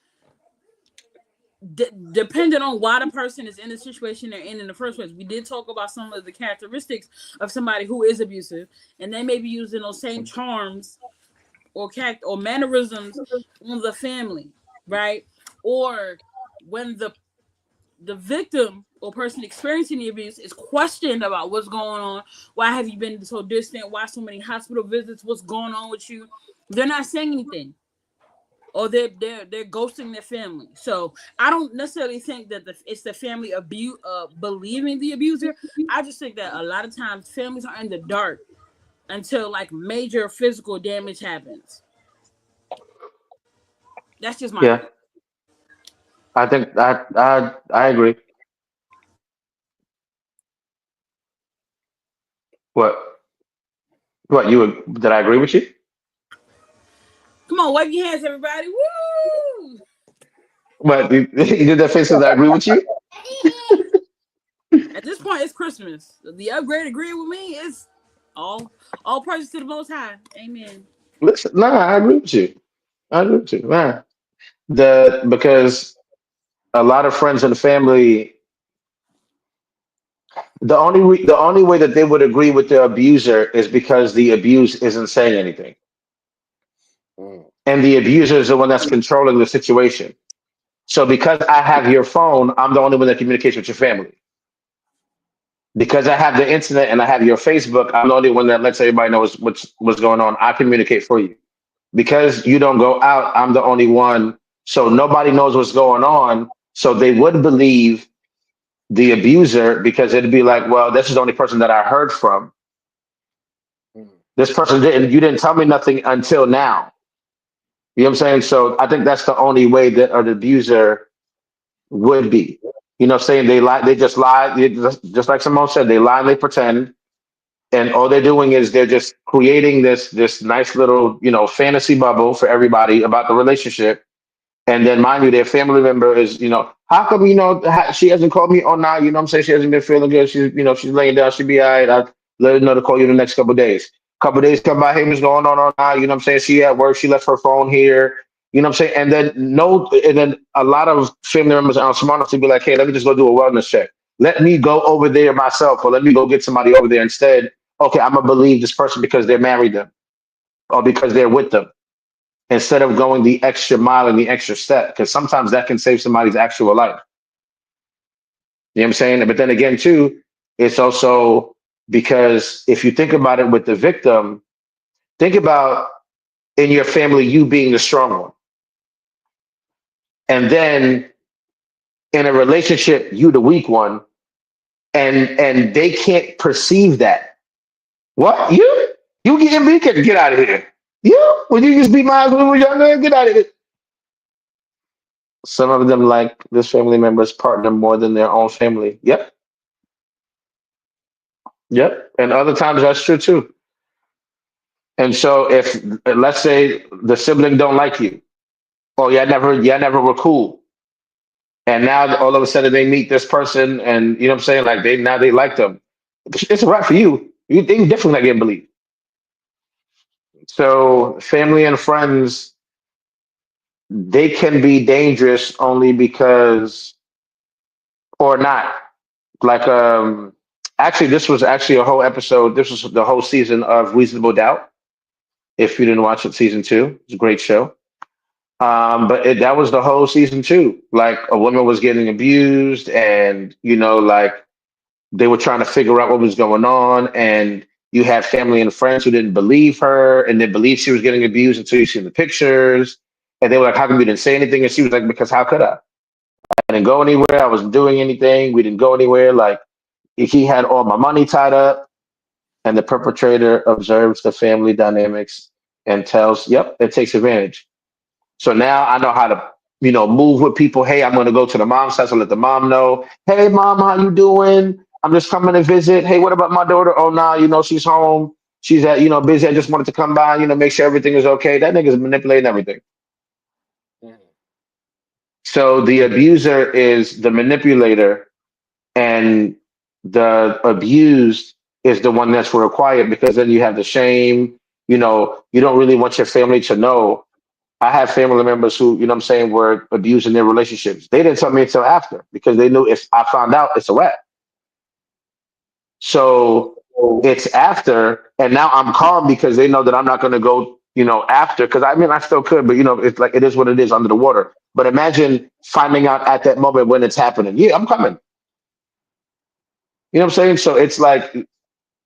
depending on why the person is in the situation they're in the first place. We did talk about some of the characteristics of somebody who is abusive, and they may be using those same charms or mannerisms on the family, right? Or when the victim or person experiencing the abuse is questioned about what's going on. Why have you been so distant? Why so many hospital visits? What's going on with you? They're not saying anything, or they're ghosting their family. So I don't necessarily think that it's the family believing the abuser. I just think that a lot of times families are in the dark until like major physical damage happens. That's just my opinion. I think I agree. What did I agree with you? Come on, wave your hands, everybody. Woo! What you did that face because I agree with you? At this point, it's Christmas. The upgrade agreeing with me is all praise to the Most High. Amen. Listen, I agree with you. Nah. Because a lot of friends and family, the only way that they would agree with the abuser is because the abuse isn't saying anything, and the abuser is the one that's controlling the situation. So because I have your phone, I'm the only one that communicates with your family. Because I have the internet and I have your Facebook, I'm the only one that lets everybody know what's going on. I communicate for you. Because you don't go out, I'm the only one. So nobody knows what's going on. So they would believe the abuser because it'd be like, well, this is the only person that I heard from. This person you didn't tell me nothing until now. You know what I'm saying? So I think that's the only way that an abuser would be. You know, saying they lie, they just lie. Just like Simone said, they lie and they pretend. And all they're doing is they're just creating this nice little, fantasy bubble for everybody about the relationship. And then, mind you, their family member is, how come, she hasn't called me all night? You know what I'm saying? She hasn't been feeling good. She's laying down. She'll be all right. I let her know to call you the next couple of days. Couple of days come by. Hey, what's going on all night? You know what I'm saying? She at work. She left her phone here. You know what I'm saying? And then, no, and then a lot of family members aren't smart enough to be like, hey, let me just go do a wellness check. Let me go over there myself, or let me go get somebody over there instead. Okay, I'm going to believe this person because they're married them or because they're with them instead of going the extra mile and the extra step, because sometimes that can save somebody's actual life. You know what I'm saying? But then again, too, it's also because if you think about it with the victim, think about in your family, you being the strong one. And then in a relationship, you the weak one, and they can't perceive that. What? You getting me? Get out of here. You? When you used to be mine when we were younger, get out of here. Some of them like this family member's partner more than their own family. Yep. Yep. And other times that's true too. And so if let's say the sibling don't like you, or y'all never were cool. And now all of a sudden they meet this person and you know what I'm saying? Like they like them. It's a wrap for you. They definitely not getting believed. So family and friends, they can be dangerous only because or not. Like actually this was actually a whole episode. This was the whole season of Reasonable Doubt. If you didn't watch it, season two, it's a great show. But that was the whole season two. Like a woman was getting abused, and like they were trying to figure out what was going on, and you had family and friends who didn't believe her, and didn't believe she was getting abused until you seen the pictures, and they were like, "How come you didn't say anything?" And she was like, "Because how could I? I didn't go anywhere. I wasn't doing anything. We didn't go anywhere. Like he had all my money tied up." And the perpetrator observes the family dynamics and tells, "Yep, it takes advantage." So now I know how to, move with people. Hey, I'm going to go to the mom's house and let the mom know. Hey, mom, how you doing? I'm just coming to visit. Hey, what about my daughter? Oh, nah, she's home. She's at, busy. I just wanted to come by, make sure everything is okay. That nigga's manipulating everything. Mhm. So the abuser is the manipulator, and the abused is the one that's required because then you have the shame. You don't really want your family to know. I have family members who, what I'm saying, were abusing their relationships. They didn't tell me until after because they knew if I found out, it's a wrap. So it's after, and now I'm calm because they know that I'm not going to go, after. Because I mean, I still could, but it's like it is what it is under the water. But imagine finding out at that moment when it's happening. Yeah, I'm coming. You know what I'm saying? So it's like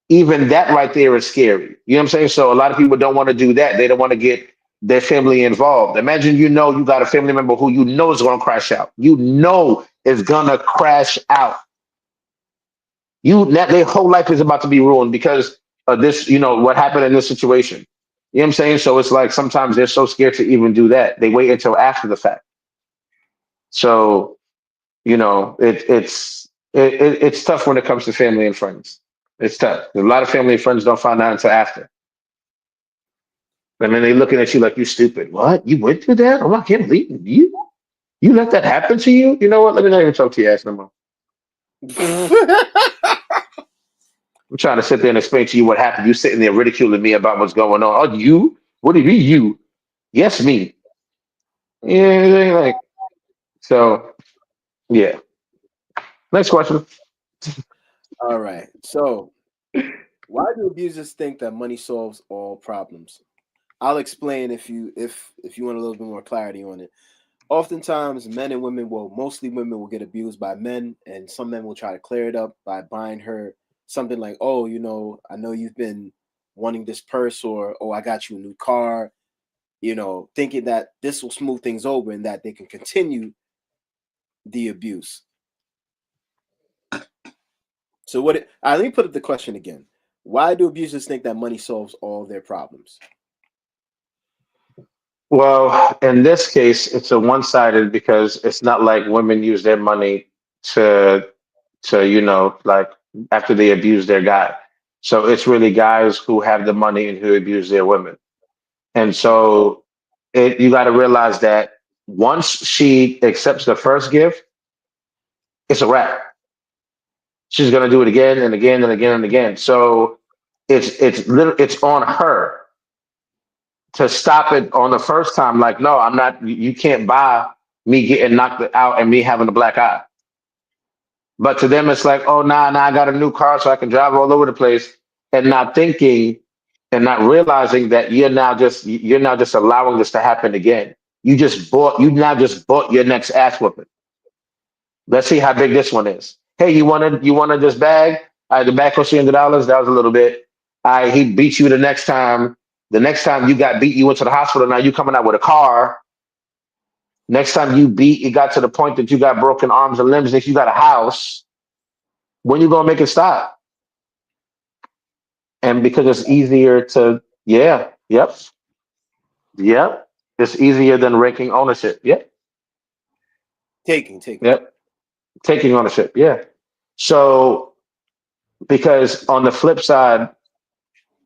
even that right there is scary. You know what I'm saying? So a lot of people don't want to do that. They don't want to get their family involved. Imagine you got a family member who is going to crash out. Is going to crash out. Their whole life is about to be ruined because of this, what happened in this situation. You know what I'm saying? So it's like sometimes they're so scared to even do that. They wait until after the fact. So, it's tough when it comes to family and friends. It's tough. A lot of family and friends don't find out until after. And then they looking at you like you stupid. What? You went through that? Oh, I can't believe you. You let that happen to you? You know what? Let me not even talk to your ass no more. I'm trying to sit there and explain to you what happened. You sitting there ridiculing me about what's going on. Oh, you? What do you mean you? Yes, me. Mhm. Yeah, like so. Yeah. Next question. All right. So, why do abusers think that money solves all problems? I'll explain if you want a little bit more clarity on it. Oftentimes, men and women, well, mostly women will get abused by men, and some men will try to clear it up by buying her something like, "Oh, I know you've been wanting this purse," or "Oh, I got you a new car," thinking that this will smooth things over and that they can continue the abuse. So let me put up the question again. Why do abusers think that money solves all their problems? Well, in this case, it's a one-sided because it's not like women use their money to like after they abuse their guy. So it's really guys who have the money and who abuse their women. And so you got to realize that once she accepts the first gift, it's a wrap. She's gonna do it again and again and again and again. So it's on her to stop it on the first time. Like, no, I'm not. You can't buy me getting knocked out and me having a black eye. But to them, it's like, oh, nah, I got a new car so I can drive all over the place, and not thinking and not realizing that you're now just allowing this to happen again. You now just bought your next ass whooping. Let's see how big this one is. Hey, you wanted this bag? The bag cost $300. That was a little bit. He beat you the next time. The next time you got beat, you went to the hospital. Now you coming out with a car. Next time you beat, it got to the point that you got broken arms and limbs. If you got a house, when you gonna make it stop? And because it's easier to, yeah, yep, it's easier than ranking ownership. Yep, Taking. yep, taking ownership. Yeah. So because on the flip side,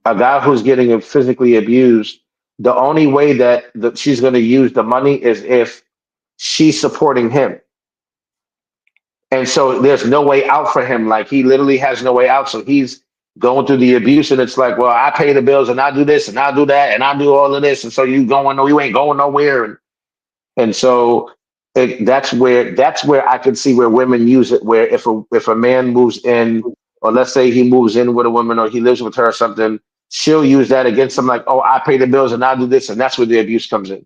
a guy who's getting physically abused, the only way that she's going to use the money is if she's supporting him. And so there's no way out for him. Like he literally has no way out. So he's going through the abuse, and it's like, well, I pay the bills and I do this and I do that and I do all of this. And so you ain't going nowhere. And so that's where I could see where women use it. Where if a man moves in, or let's say he moves in with a woman, or he lives with her or something, she'll use that against him. Like, oh, I pay the bills and I do this, and that's where the abuse comes in.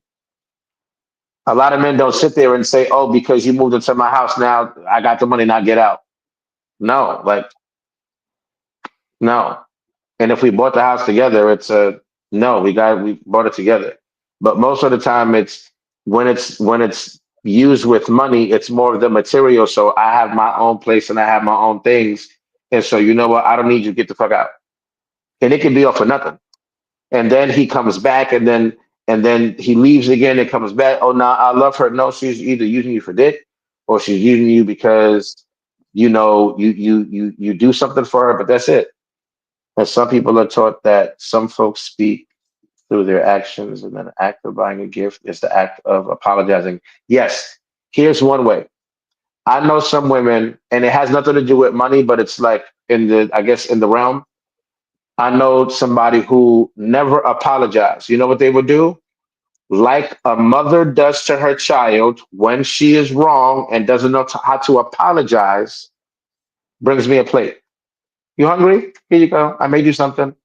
A lot of men don't sit there and say, oh, because you moved into my house, now I got the money, now get out. No, like no. And if we bought the house together, it's a no. We bought it together. But most of the time, it's when it's used with money, it's more of the material. So I have my own place and I have my own things, and so you know what? I don't need you to get the fuck out. And it can be all for nothing. And then he comes back, and then he leaves again and comes back. Oh, no, I love her. No, she's either using you for dick, or she's using you because you do something for her. But that's it. And some people are taught that some folks speak through their actions, and then the act of buying a gift is the act of apologizing. Yes, here's one way. I know some women, and it has nothing to do with money, but it's like I guess in the realm. I know somebody who never apologized. You know what they would do? Like a mother does to her child when she is wrong and doesn't know how to apologize, brings me a plate. You hungry? Here you go. I made you something.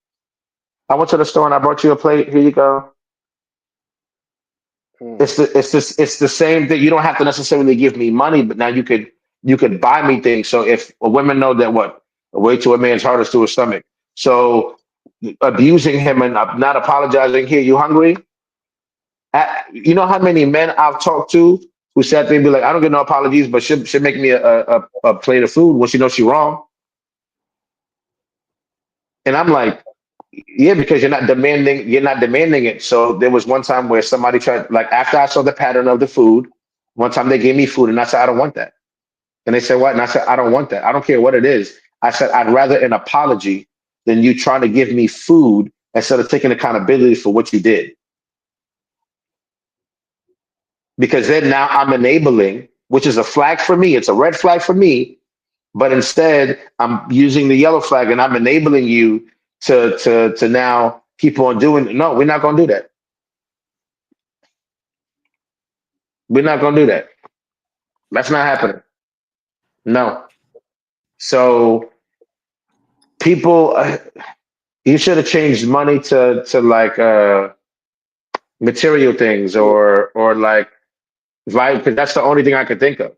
I went to the store and I brought you a plate. Here you go. Hmm. It's the same thing. You don't have to necessarily give me money, but now you could buy me things. So if women know that what a way to a man's heart is to his stomach. So abusing him and not apologizing. Here, you hungry? You know how many men I've talked to who sat there and be like, I don't get no apologies, but should make me a plate of food when she knows she's wrong. And I'm like, yeah, because you're not demanding it. So there was one time where somebody tried, like after I saw the pattern of the food, one time they gave me food and I said, I don't want that. And they said, what? And I said, I don't want that. I don't care what it is. I said, I'd rather an apology than you trying to give me food instead of taking accountability for what you did. Because then now I'm enabling, which is a flag for me. It's a red flag for me. But instead, I'm using the yellow flag and I'm enabling you to now keep on doing it. No, we're not going to do that. We're not going to do that. That's not happening. No. So people, you should have changed money to like material things or like right, because that's the only thing I could think of.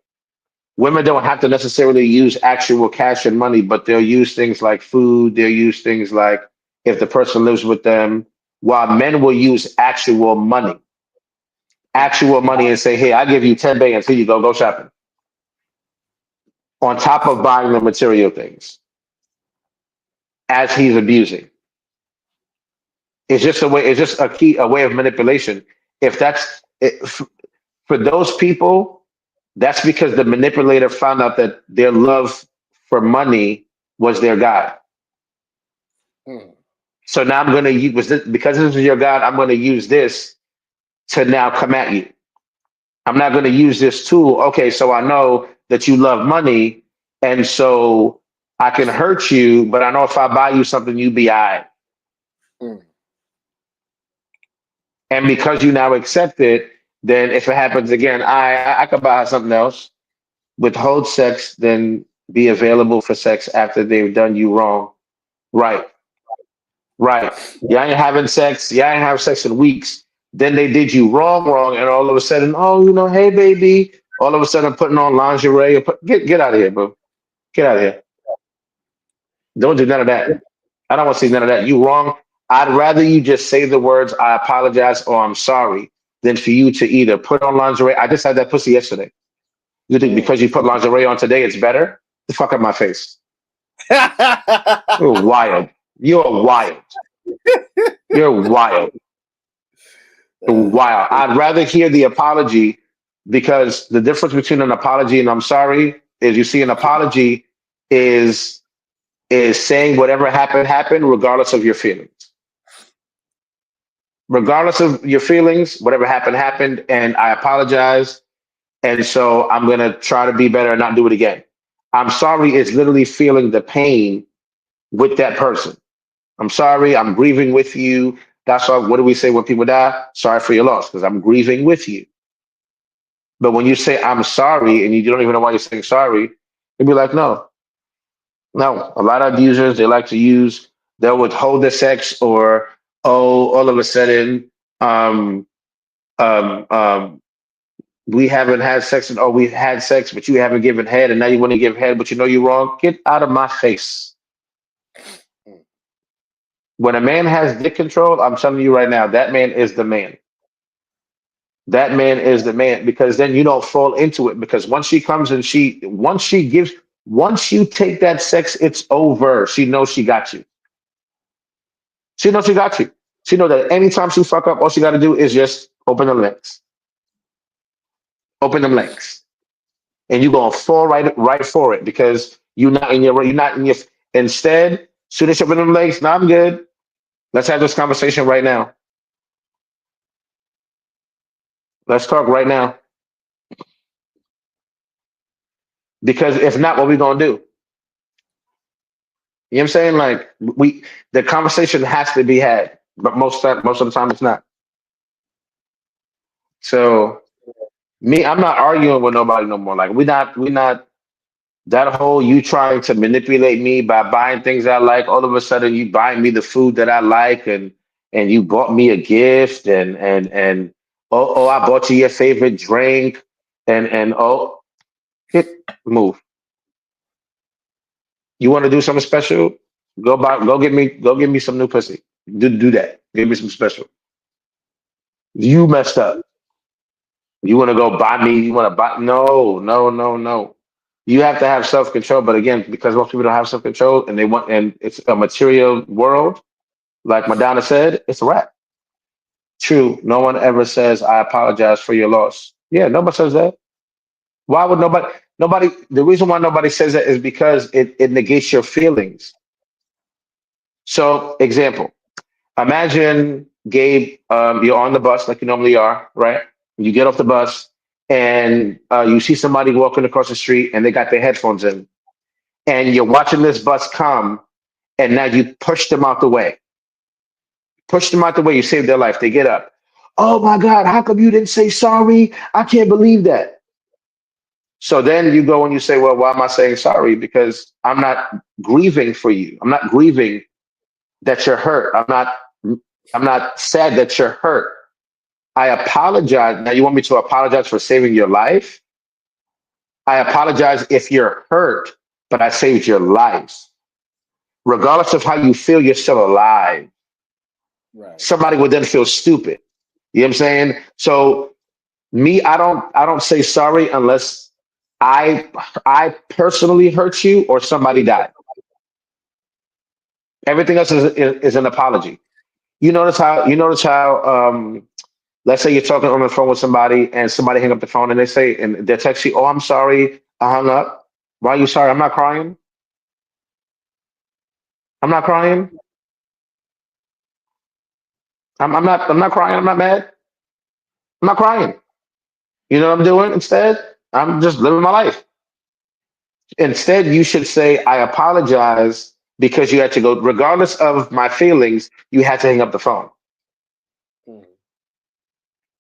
Women don't have to necessarily use actual cash and money, but they'll use things like food. They'll use things like if the person lives with them, while men will use actual money and say, hey, I give you 10 bands. Here you go shopping. On top of buying the material things as he's abusing. It's just a way of manipulation. If that's it, for those people, that's because the manipulator found out that their love for money was their God. Mm. So now I'm going to use because this is your God. I'm going to use this to now come at you. I'm not going to use this tool. Okay, so I know that you love money, and so I can hurt you, but I know if I buy you something, you be all right. Mm. And because you now accept it, then if it happens again, I could buy her something else, withhold sex, then be available for sex after they've done you wrong. Right, right. Y'all ain't having sex. Y'all ain't have sex in weeks. Then they did you wrong, and all of a sudden, oh, hey, baby. All of a sudden, putting on lingerie. Get out of here, bro. Get out of here. Don't do none of that. I don't want to see none of that. You wrong. I'd rather you just say the words "I apologize" or "I'm sorry" than for you to either put on lingerie. I just had that pussy yesterday. You think Mm. because you put lingerie on today, it's better? The fuck up my face. You're wild. You're wild. You're wild. You're wild. I'd rather hear the apology because the difference between an apology and I'm sorry is you see an apology is saying whatever happened regardless of your feelings. Regardless of your feelings, whatever happened, and I apologize. And so I'm gonna try to be better and not do it again. I'm sorry is literally feeling the pain with that person. I'm sorry, I'm grieving with you. That's why, what do we say when people die? Sorry for your loss, because I'm grieving with you. But when you say I'm sorry and you don't even know why you're saying sorry, you'd be like, no, no. A lot of abusers, they like to use, they'll withhold the sex or, oh, all of a sudden, um, um, um, we haven't had sex and oh, we've had sex, but you haven't given head and now you want to give head, but you know you're wrong. Get out of my face. Mm. When a man has dick control, I'm telling you right now, that man is the man. That man is the man because then you don't fall into it because once she comes and once you take that sex, it's over. She knows she got you. She knows she got you. She knows that anytime she fuck up, all she got to do is just open the legs, open them legs, and you're gonna fall right for it because you're not in your. Instead, soon as you open them legs, now I'm good. Let's have this conversation right now. Let's talk right now because if not, what we gonna do? You know what I'm saying? Like the conversation has to be had, but most of the time, it's not. So me, I'm not arguing with nobody no more. Like we not that whole you trying to manipulate me by buying things I like. All of a sudden, you buying me the food that I like, and you bought me a gift, and oh, I bought you your favorite drink, and oh, move. You want to do something special? Go get me some new pussy. Do that. Give me some special. You messed up. You want to go buy me? You want to buy? No, no, no, no. You have to have self control. But again, because most people don't have self control, and it's a material world, like Madonna said, it's a wrap. True. No one ever says I apologize for your loss. Yeah, nobody says that. Why would nobody? Nobody. The reason why nobody says that is because it negates your feelings. So, example. Imagine, Gabe, you're on the bus like you normally are, right? You get off the bus and you see somebody walking across the street and they got their headphones in, and you're watching this bus come, and now you push them out the way. Push them out the way, you save their life. They get up. Oh my God, how come you didn't say sorry? I can't believe that. So then you go and you say, well, why am I saying sorry? Because I'm not grieving for you. I'm not grieving that you're hurt. I'm not sad that you're hurt. I apologize. Now, you want me to apologize for saving your life? I apologize if you're hurt, but I saved your life. Regardless of how you feel, you're still alive. Right. Somebody would then feel stupid. You know what I'm saying? So me, I don't say sorry unless I personally hurt you or somebody died. Everything else is an apology. You notice how let's say you're talking on the phone with somebody and somebody hang up the phone and they text you, oh, I'm sorry, I hung up. Why are you sorry? I'm not crying. I'm not crying. I'm not crying. I'm not mad. I'm not crying. You know what I'm doing instead? I'm just living my life. Instead, you should say, I apologize because you had to go, regardless of my feelings, you had to hang up the phone. Mm.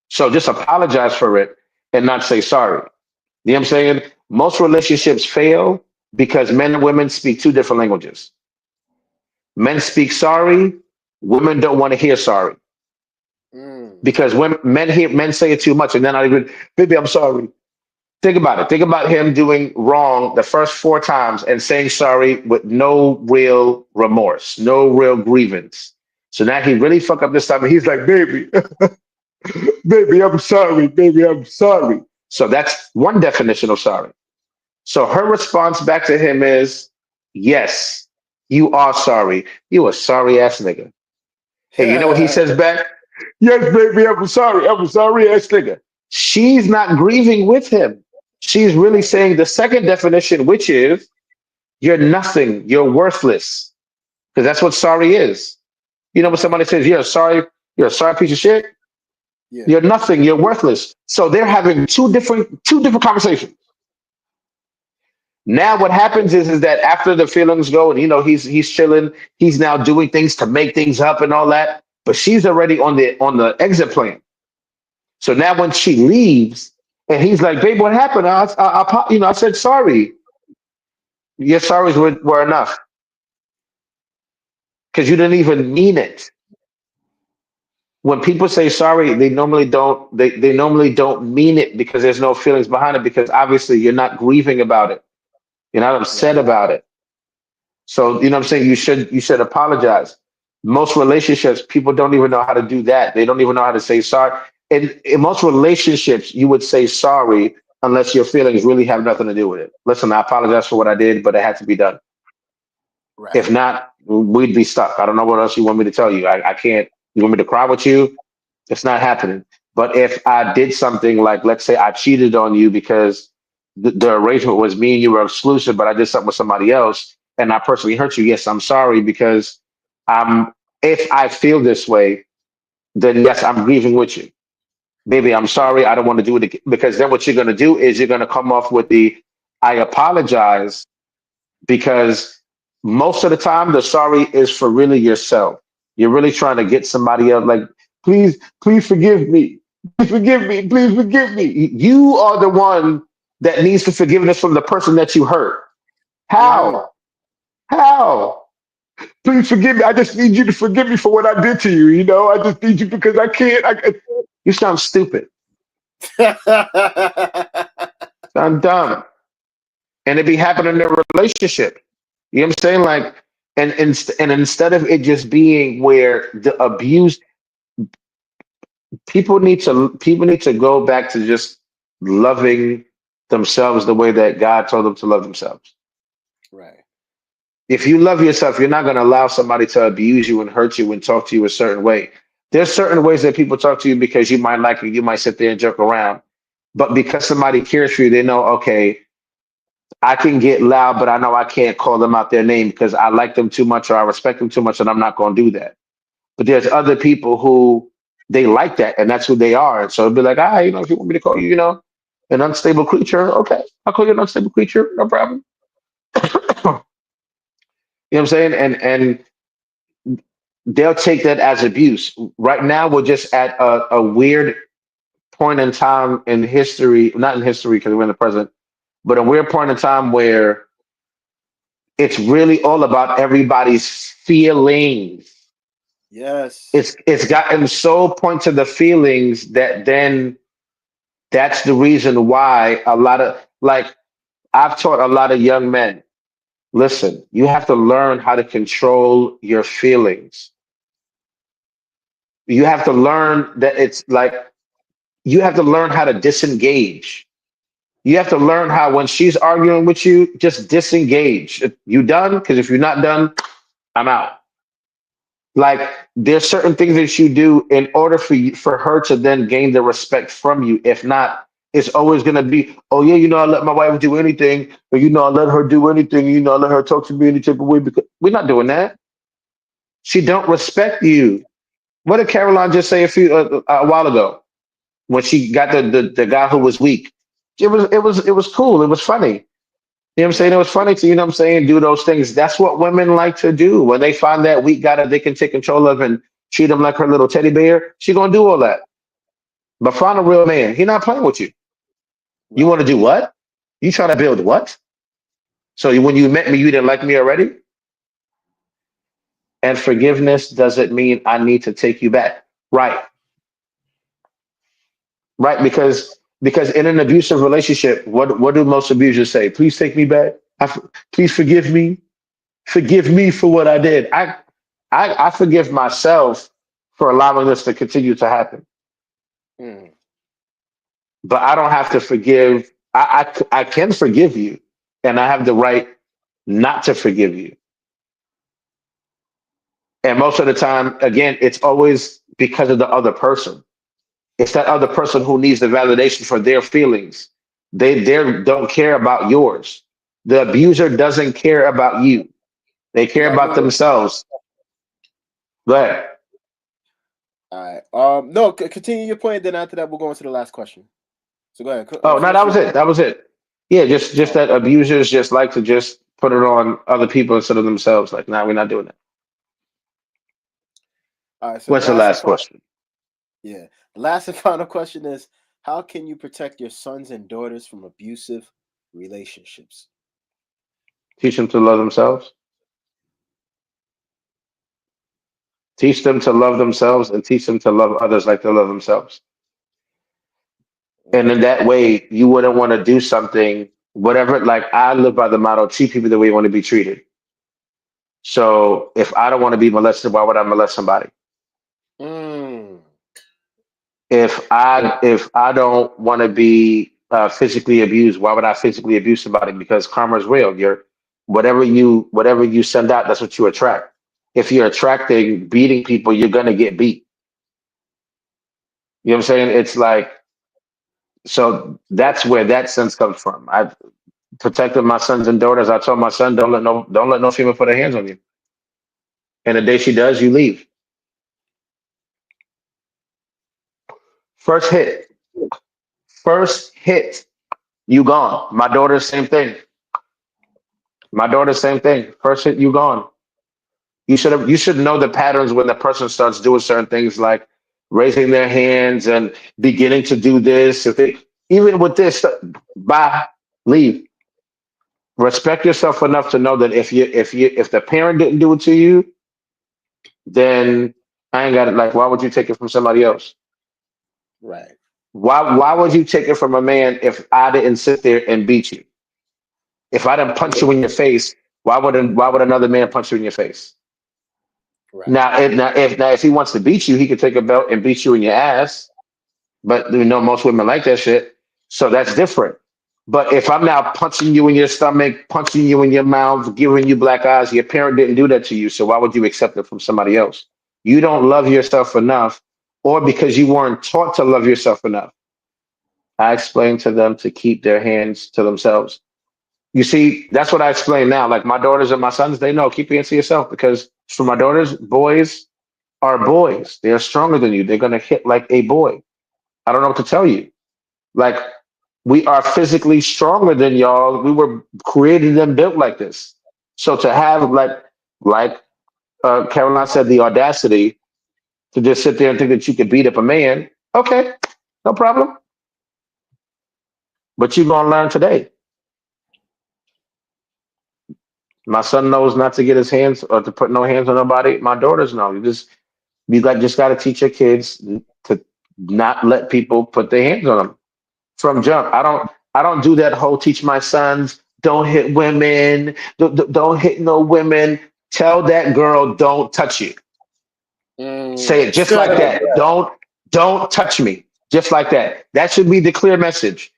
So just apologize for it and not say sorry. You know what I'm saying? Most relationships fail because men and women speak two different languages. Men speak sorry, women don't want to hear sorry. Mm. Because when men say it too much and then I agree, baby, I'm sorry. Think about it. Think about him doing wrong the first 4 times and saying sorry with no real remorse, no real grievance. So now he really fucked up this time and he's like, baby, baby, I'm sorry, baby, I'm sorry. So that's one definition of sorry. So her response back to him is, yes, you are sorry. You a sorry ass nigga. And you know what he says back? Yes, baby, I'm sorry. I'm a sorry ass nigga. She's not grieving with him. She's really Right. saying the second definition, which is you're nothing, you're worthless. Because that's what sorry is. You know, when Right. somebody says you're a sorry piece of shit, Yeah. you're nothing, you're worthless. So they're having two different conversations. Now what happens is that after the feelings go and he's chilling, he's now doing things to make things up and all that. But she's already on the exit plan. So now when she leaves and he's like, babe, what happened? I said sorry. Your sorries were enough because you didn't even mean it. When people say sorry, they normally don't mean it because there's no feelings behind it because obviously you're not grieving about it. You're not upset Right. about it. So you know what I'm saying? You should apologize. Most relationships, people don't even know how to do that. They don't even know how to say sorry. In most relationships, you would say sorry unless your feelings really have nothing to do with it. Listen, I apologize for what I did, but it had to be done. Right. If not, we'd be stuck. I don't know what else you want me to tell you. I can't. You want me to cry with you? It's not happening. But if I did something like, let's say I cheated on you because the arrangement was me and you were exclusive, but I did something with somebody else and I personally hurt you, yes, I'm sorry because I'm, if I feel this way, then yes, I'm grieving with you. Baby, I'm Right. sorry. I don't want to do it again. Because then what you're going to do is you're going to come off with the, I apologize because most of the time the sorry is for really yourself. You're really trying to get somebody else like, please forgive me. Please forgive me. Please forgive me. You are the one that needs the forgiveness from the person that you hurt. Mm-hmm. How? How? Please forgive me. I just need you to forgive me for what I did to you. I just need you because I can't. You sound stupid. Sound dumb. And it be happening in a relationship. You know what I'm saying? Like, and instead of it just being where the abuse, people need to go back to just loving themselves the way that God told them to love themselves. Right. If you love yourself, you're not going to allow somebody to abuse you and hurt you and talk to you a certain way. There's certain ways that people talk to you because you might like it, you might sit there and joke around. But because somebody cares for you, they know, okay, I can get loud, but I know I can't call them out their name because I like them too much or I respect them too much, and I'm not going to do that. But there's other people who they like that, and that's who they are. And so it'd be like, if you want me to call you, an unstable creature, okay, I'll call you an unstable creature, no problem. You know what I'm saying? And they'll take that as abuse. Right now, we're just at a weird point in time in history, not in history because we're in the present, but a weird point in time where it's really all about everybody's feelings. Yes. It's gotten so point to the feelings that then that's the reason why a lot of like I've taught a lot of young men, listen, you have to learn how to control your feelings. You have to learn that it's like you have to learn how to disengage. You have to learn how when she's arguing with you, just disengage. You done? Because if you're not done, I'm out. Like there's certain things that you do in order for her to then gain the respect from you. If not, it's always gonna be, oh yeah, I let my wife do anything, or I let her do anything, I let her talk to me any type of way because we're not doing that. She don't respect you. What did Caroline just say a while ago when she got the guy who was weak? It was cool. It was funny. You know what I'm saying? It Right. was funny to, you know what I'm saying, do those things. That's what women like to do. When they find that weak guy that they can take control of and treat him like her little teddy bear, she gonna do all that. But find a real man. He not playing with you. You want to Right. do what? You trying to build what? So when you met me, you didn't like me already? And forgiveness doesn't mean I need to take you back. Right. Right. Because in an abusive relationship, what do most abusers say? Please take me back. Please forgive me. Forgive me for what I did. I forgive myself for allowing this to continue to happen. Mm. But I don't have to forgive. I can forgive you, and I have the right not to forgive you. And most of the time, again, it's always because of the other person. It's that other person who needs the validation for their feelings. They don't care about yours. The abuser doesn't care about you. They care Yeah, I about agree. themselves. But All right. No, continue your point. Then after that, we'll go on to the last question. So go ahead. oh no, Finish that was your it. point. That was it. Yeah, just that abusers just like to just put it on other people instead of themselves. Like, nah, we're not doing that. All right. So the What's the last and last final, question? yeah, the last and final question is: how can you protect your sons and daughters from abusive relationships? Teach them to love themselves. Teach them to love themselves and teach them to love others like they love themselves. And in Mm, that way, you wouldn't want to do something, whatever. Like I live by the motto, treat people the way you want to be treated. So if I don't want to be molested, why would I molest somebody? mm, If I don't want to be physically abused, why would I physically abuse somebody? Because karma is real. You're whatever you send out, that's what you attract. If you're attracting beating people, you're gonna get beat. You know what I'm saying? It's like so that's where that sense comes from. I protected my sons and daughters. I told my son, don't let no female put her hands on you. And the day she does, you leave. First hit, first hit, you gone. My daughter, same thing. My daughter, same thing. First hit, you gone. You should know the patterns when the person starts doing certain things like raising their hands and beginning to do this. If they even with this, bye, leave. Respect yourself enough to know that if the parent didn't do it to you, then I ain't got it. Like, why would you take it from somebody else? right. Why would you take it from a man if I didn't sit there and beat you? If I didn't punch you in your face, why would another man punch you in your face? Right. Now if he wants to beat you, he could take a belt and beat you in your ass. But most women like that shit, so that's different. But if I'm now punching you in your stomach, punching you in your mouth, giving you black eyes, your parent didn't do that to you, so why would you accept it from somebody else? You don't love yourself enough, or because you weren't taught to love yourself enough. I explained to them to keep their hands to themselves. You see, that's what I explain now. Like my daughters and my sons, they know keep your hands to yourself because for my daughters, boys are boys. They are stronger than you. They're gonna hit like a boy. I don't know what to tell you. Like we are physically stronger than y'all. We were created and built like this. So to have like Caroline said, the audacity to just sit there and think that you could beat up a man, okay, no problem. But you're gonna learn today. My son knows not to get his hands or to put no hands on nobody. My daughters know. You just got to teach your kids to not let people put their hands on them from jump. I don't do that whole teach my sons don't hit women, don't hit no women. Tell that girl don't touch you. Say it Mm. just like that. Don't touch me. Just like that. That should be the clear message.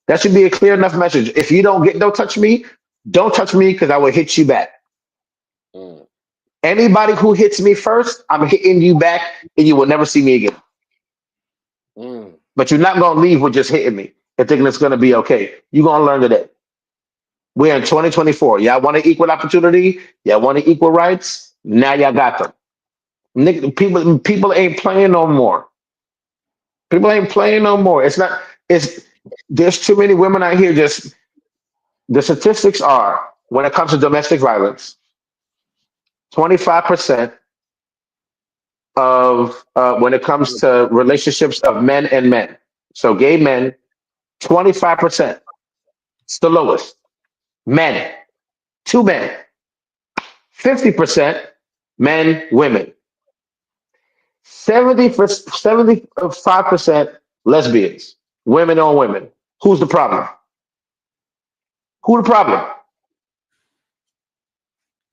That should be a clear enough message. If you don't touch me, don't touch me because I will hit you back. Mm. Anybody who hits me first, I'm hitting you back and you will never see me again. Mm. But you're not gonna leave with just hitting me and thinking it's gonna be okay. You're gonna learn today. We're in 2024. Y'all want to equal opportunity? Y'all want to equal rights? Now y'all got them. People ain't playing no more. People ain't playing no more. It's not. It's There's too many women out here. Just the statistics are when it comes to domestic violence, 25% of when it comes to relationships of men and men. So gay men, 25%. It's the lowest. Men, two men, 50% men, women, 75% lesbians, women on women. Who's the problem? Who the problem?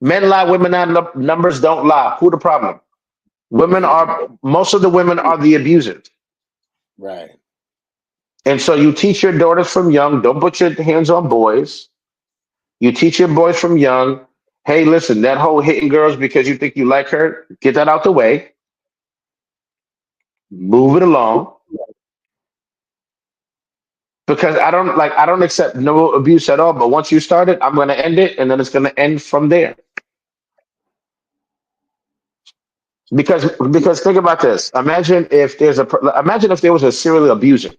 Men lie, women lie, numbers don't lie. Who the problem? Most of the women are the abusers. Right. And so you teach your daughters from young, don't put your hands on boys. You teach your boys from young, hey, listen, that whole hitting girls because you think you like her, get that out the way, move it along. Because I don't accept no abuse at all. But once you start it, I'm gonna end it, and then it's gonna end from there. Because think about this. Imagine if there was a serial abuser.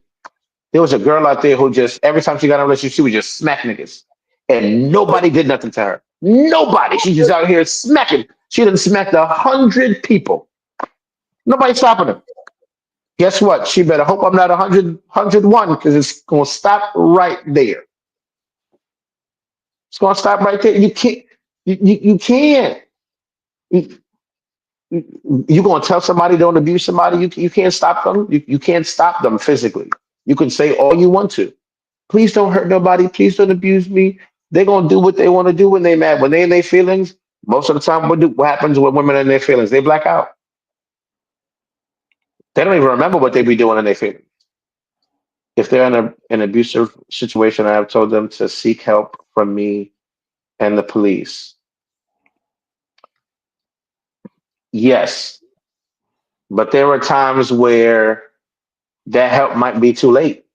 There was a girl out there who just every time she got in a relationship, she would just smack niggas. And nobody did nothing to her. Nobody. She's just out here smacking. She done smacked 100 people. Nobody stopping her. Guess what? She better hope I'm not 101 because it's gonna stop right there. It's gonna stop right there. You can't. You can't. You, you gonna tell somebody don't abuse somebody? You can't stop them. You can't stop them physically. You can say all you want to. Please don't hurt nobody. Please don't abuse me. They're gonna do what they want to do when they mad. When they in their feelings, most of the time, what happens with women in their feelings? They black out. They don't even remember what they be doing in their feelings. If they're in an abusive situation, I have told them to seek help from me and the police. Yes, but there are times where that help might be too late.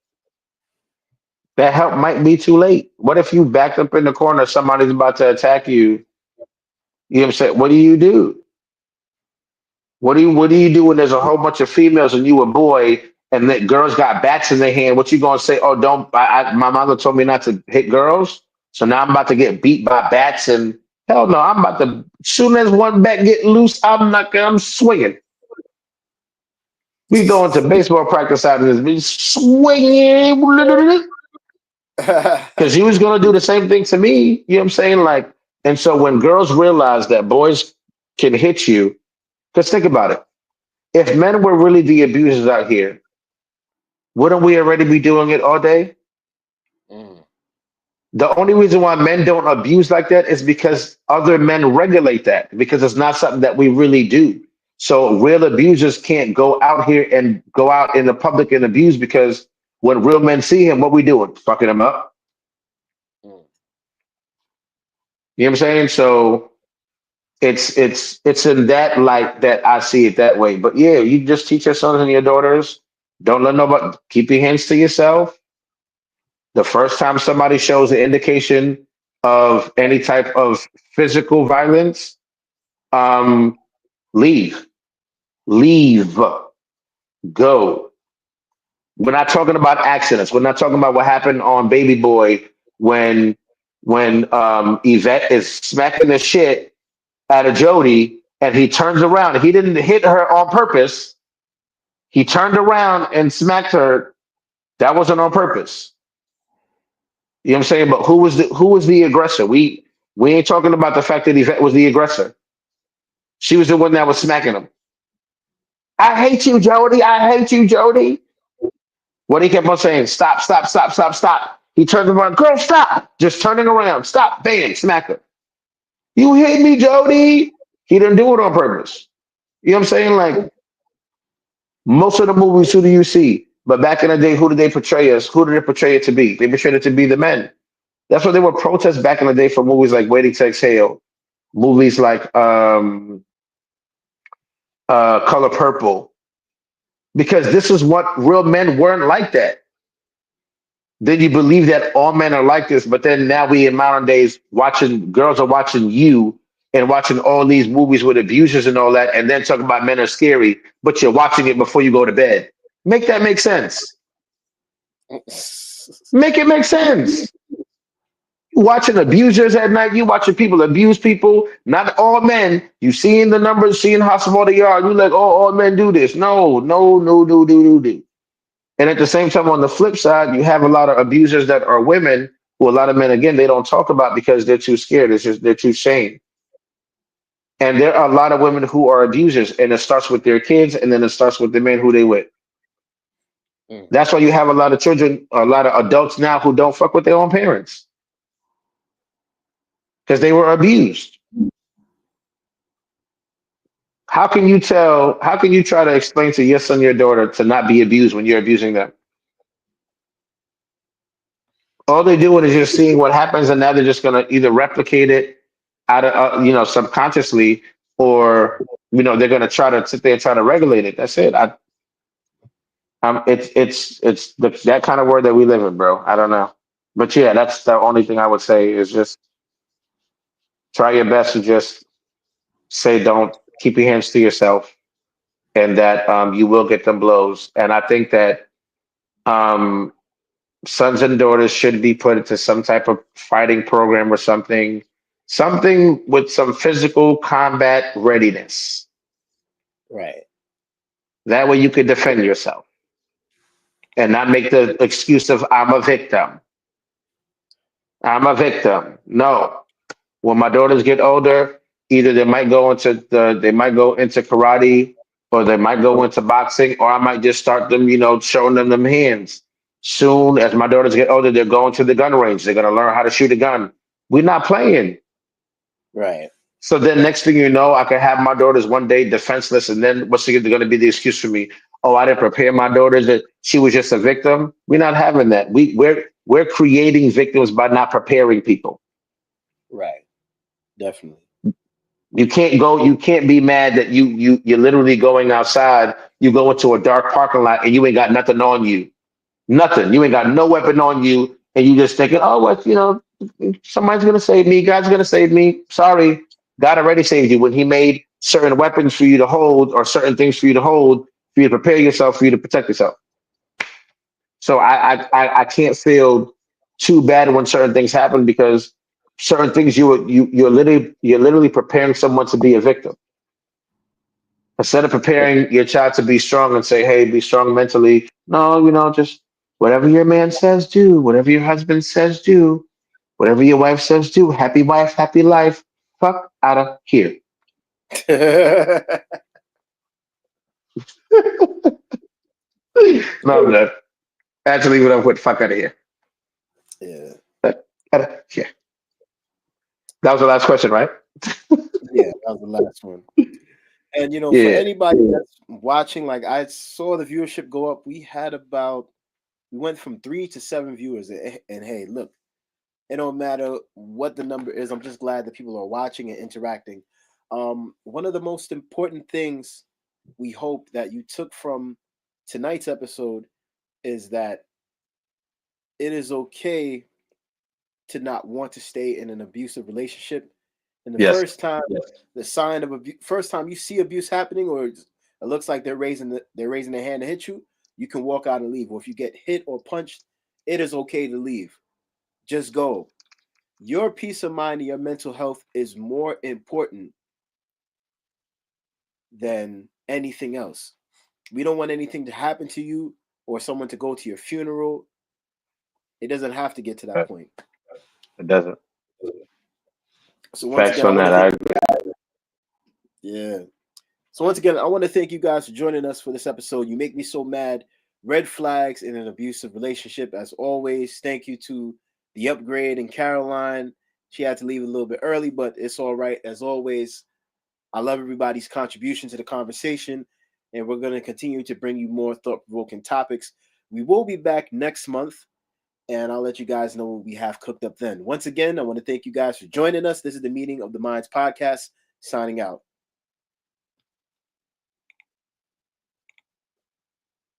That help might be too late. What if you backed up in the corner, somebody's about to attack you? You know what I'm saying? What do you do? What do you do when there's a whole bunch of females and you a boy and the girls got bats in their hand? What you gonna say? Oh, don't! My mother told me not to hit girls, so now I'm about to get beat by bats and hell no! I'm about to. Soon as one bat get loose, I'm swinging. We going to baseball practice out of this bitch swinging because you was gonna do the same thing to me. You know what I'm saying? Like, and so when girls realize that boys can hit you, because think about it. If men were really the abusers out here, wouldn't we already be doing it all day? Mm. The only reason why men don't abuse like that is because other men regulate that because it's not something that we really do. So real abusers can't go out here and go out in the public and abuse because when real men see him, what we doing? Fucking him up. Mm. You know what I'm saying? So it's in that light that I see it that way. But yeah, you just teach your sons and your daughters. Don't let nobody keep your hands to yourself. The first time somebody shows an indication of any type of physical violence, um, leave, leave, go. We're not talking about accidents. We're not talking about what happened on Baby Boy when Yvette is smacking the shit out of Jody and he turns around. He didn't hit her on purpose. He turned around and smacked her. That wasn't on purpose. You know what I'm saying? But who was the aggressor? We ain't talking about the fact that Yvette was the aggressor. She was the one that was smacking him. I hate you, Jody. I hate you, Jody. What he kept on saying, stop, stop, stop, stop, stop. He turned around, girl, stop. Just turning around, stop, bam, smack her. You hit me, Jody. He didn't do it on purpose. You know what I'm saying? Like most of the movies, who do you see? But back in the day, who did they portray us? Who did they portray it to be? They portrayed it to be the men. That's what they were protests back in the day for movies like Waiting to Exhale, movies like Color Purple, because this is what real men weren't like that. Then you believe that all men are like this, but then now we in modern days watching girls are watching you and watching all these movies with abusers and all that, and then talking about men are scary, but you're watching it before you go to bed. Make that make sense. Make it make sense. You watching abusers at night, you watching people abuse people, not all men. You seeing the numbers, seeing how small they are, you like, oh, all men do this. No, no, no, no, no, no, no. And at the same time, on the flip side, you have a lot of abusers that are women who a lot of men, again, they don't talk about because they're too scared. It's just they're too ashamed. And there are a lot of women who are abusers, and it starts with their kids, and then it starts with the men who they with. Mm. That's why you have a lot of children, a lot of adults now who don't fuck with their own parents because they were abused. How can you tell? How can you try to explain to your son, your daughter, to not be abused when you're abusing them? All they're doing is just seeing what happens, and now they're just gonna either replicate it out of subconsciously, or they're gonna try to sit there and try to regulate it. That's it. That kind of world that we live in, bro. I don't know, but yeah, that's the only thing I would say is just try your best to just say don't keep your hands to yourself, and that you will get them blows. And I think that um, sons and daughters should be put into some type of fighting program or something with some physical combat readiness. Right. That way you can defend yourself and not make the excuse of I'm a victim. I'm a victim. No. When my daughters get older, either they might go into karate, or they might go into boxing, or I might just start them, showing them hands. Soon as my daughters get older, they're going to the gun range. They're gonna learn how to shoot a gun. We're not playing. Right. So then next thing you know, I could have my daughters one day defenseless, and then what's going to be the excuse for me? Oh, I didn't prepare my daughters, that she was just a victim. We're not having that. We're creating victims by not preparing people. Right. Definitely. You can't be mad that you're literally going outside, you go into a dark parking lot and you ain't got nothing on you. Nothing. You ain't got no weapon on you, and you just thinking, oh, what, somebody's gonna save me, God's gonna save me. Sorry, God already saved you when He made certain weapons for you to hold, or certain things for you to hold, for you to prepare yourself, for you to protect yourself. So I can't feel too bad when certain things happen, because certain things you're literally preparing someone to be a victim. Instead of preparing your child to be strong and say, hey, be strong mentally, no, just whatever your man says, do. Whatever your husband says, do. Whatever your wife says, do. Happy wife, happy life. Fuck out of here. No, I'm not. Actually, leave it up with fuck out of here. Yeah. Out of here. That was the last question, right? Yeah, that was the last one. And for Yeah. anybody that's watching, like I saw the viewership go up. We went from 3 to 7 viewers, and hey, look, it don't matter what the number is. I'm just glad that people are watching and interacting. One of the most important things we hope that you took from tonight's episode is that it is okay to not want to stay in an abusive relationship. And the Yes. first time, the sign of abuse, first time you see abuse happening, or it looks like they're raising their hand to hit you, you can walk out and leave. Or if you get hit or punched, it is okay to leave. Just go. Your peace of mind and your mental health is more important than anything else. We don't want anything to happen to you or someone to go to your funeral. It doesn't have to get to that point. It doesn't. So once Facts again, I on want to that. thank yeah. So once again, I want to thank you guys for joining us for this episode. You make me so mad. Red flags in an abusive relationship. As always, thank you to the upgrade and Caroline. She had to leave a little bit early, but it's all right. As always, I love everybody's contribution to the conversation, and we're going to continue to bring you more thought-provoking topics. We will be back next month, and I'll let you guys know what we have cooked up then. Once again, I want to thank you guys for joining us. This is the Meeting of the Minds podcast, signing out.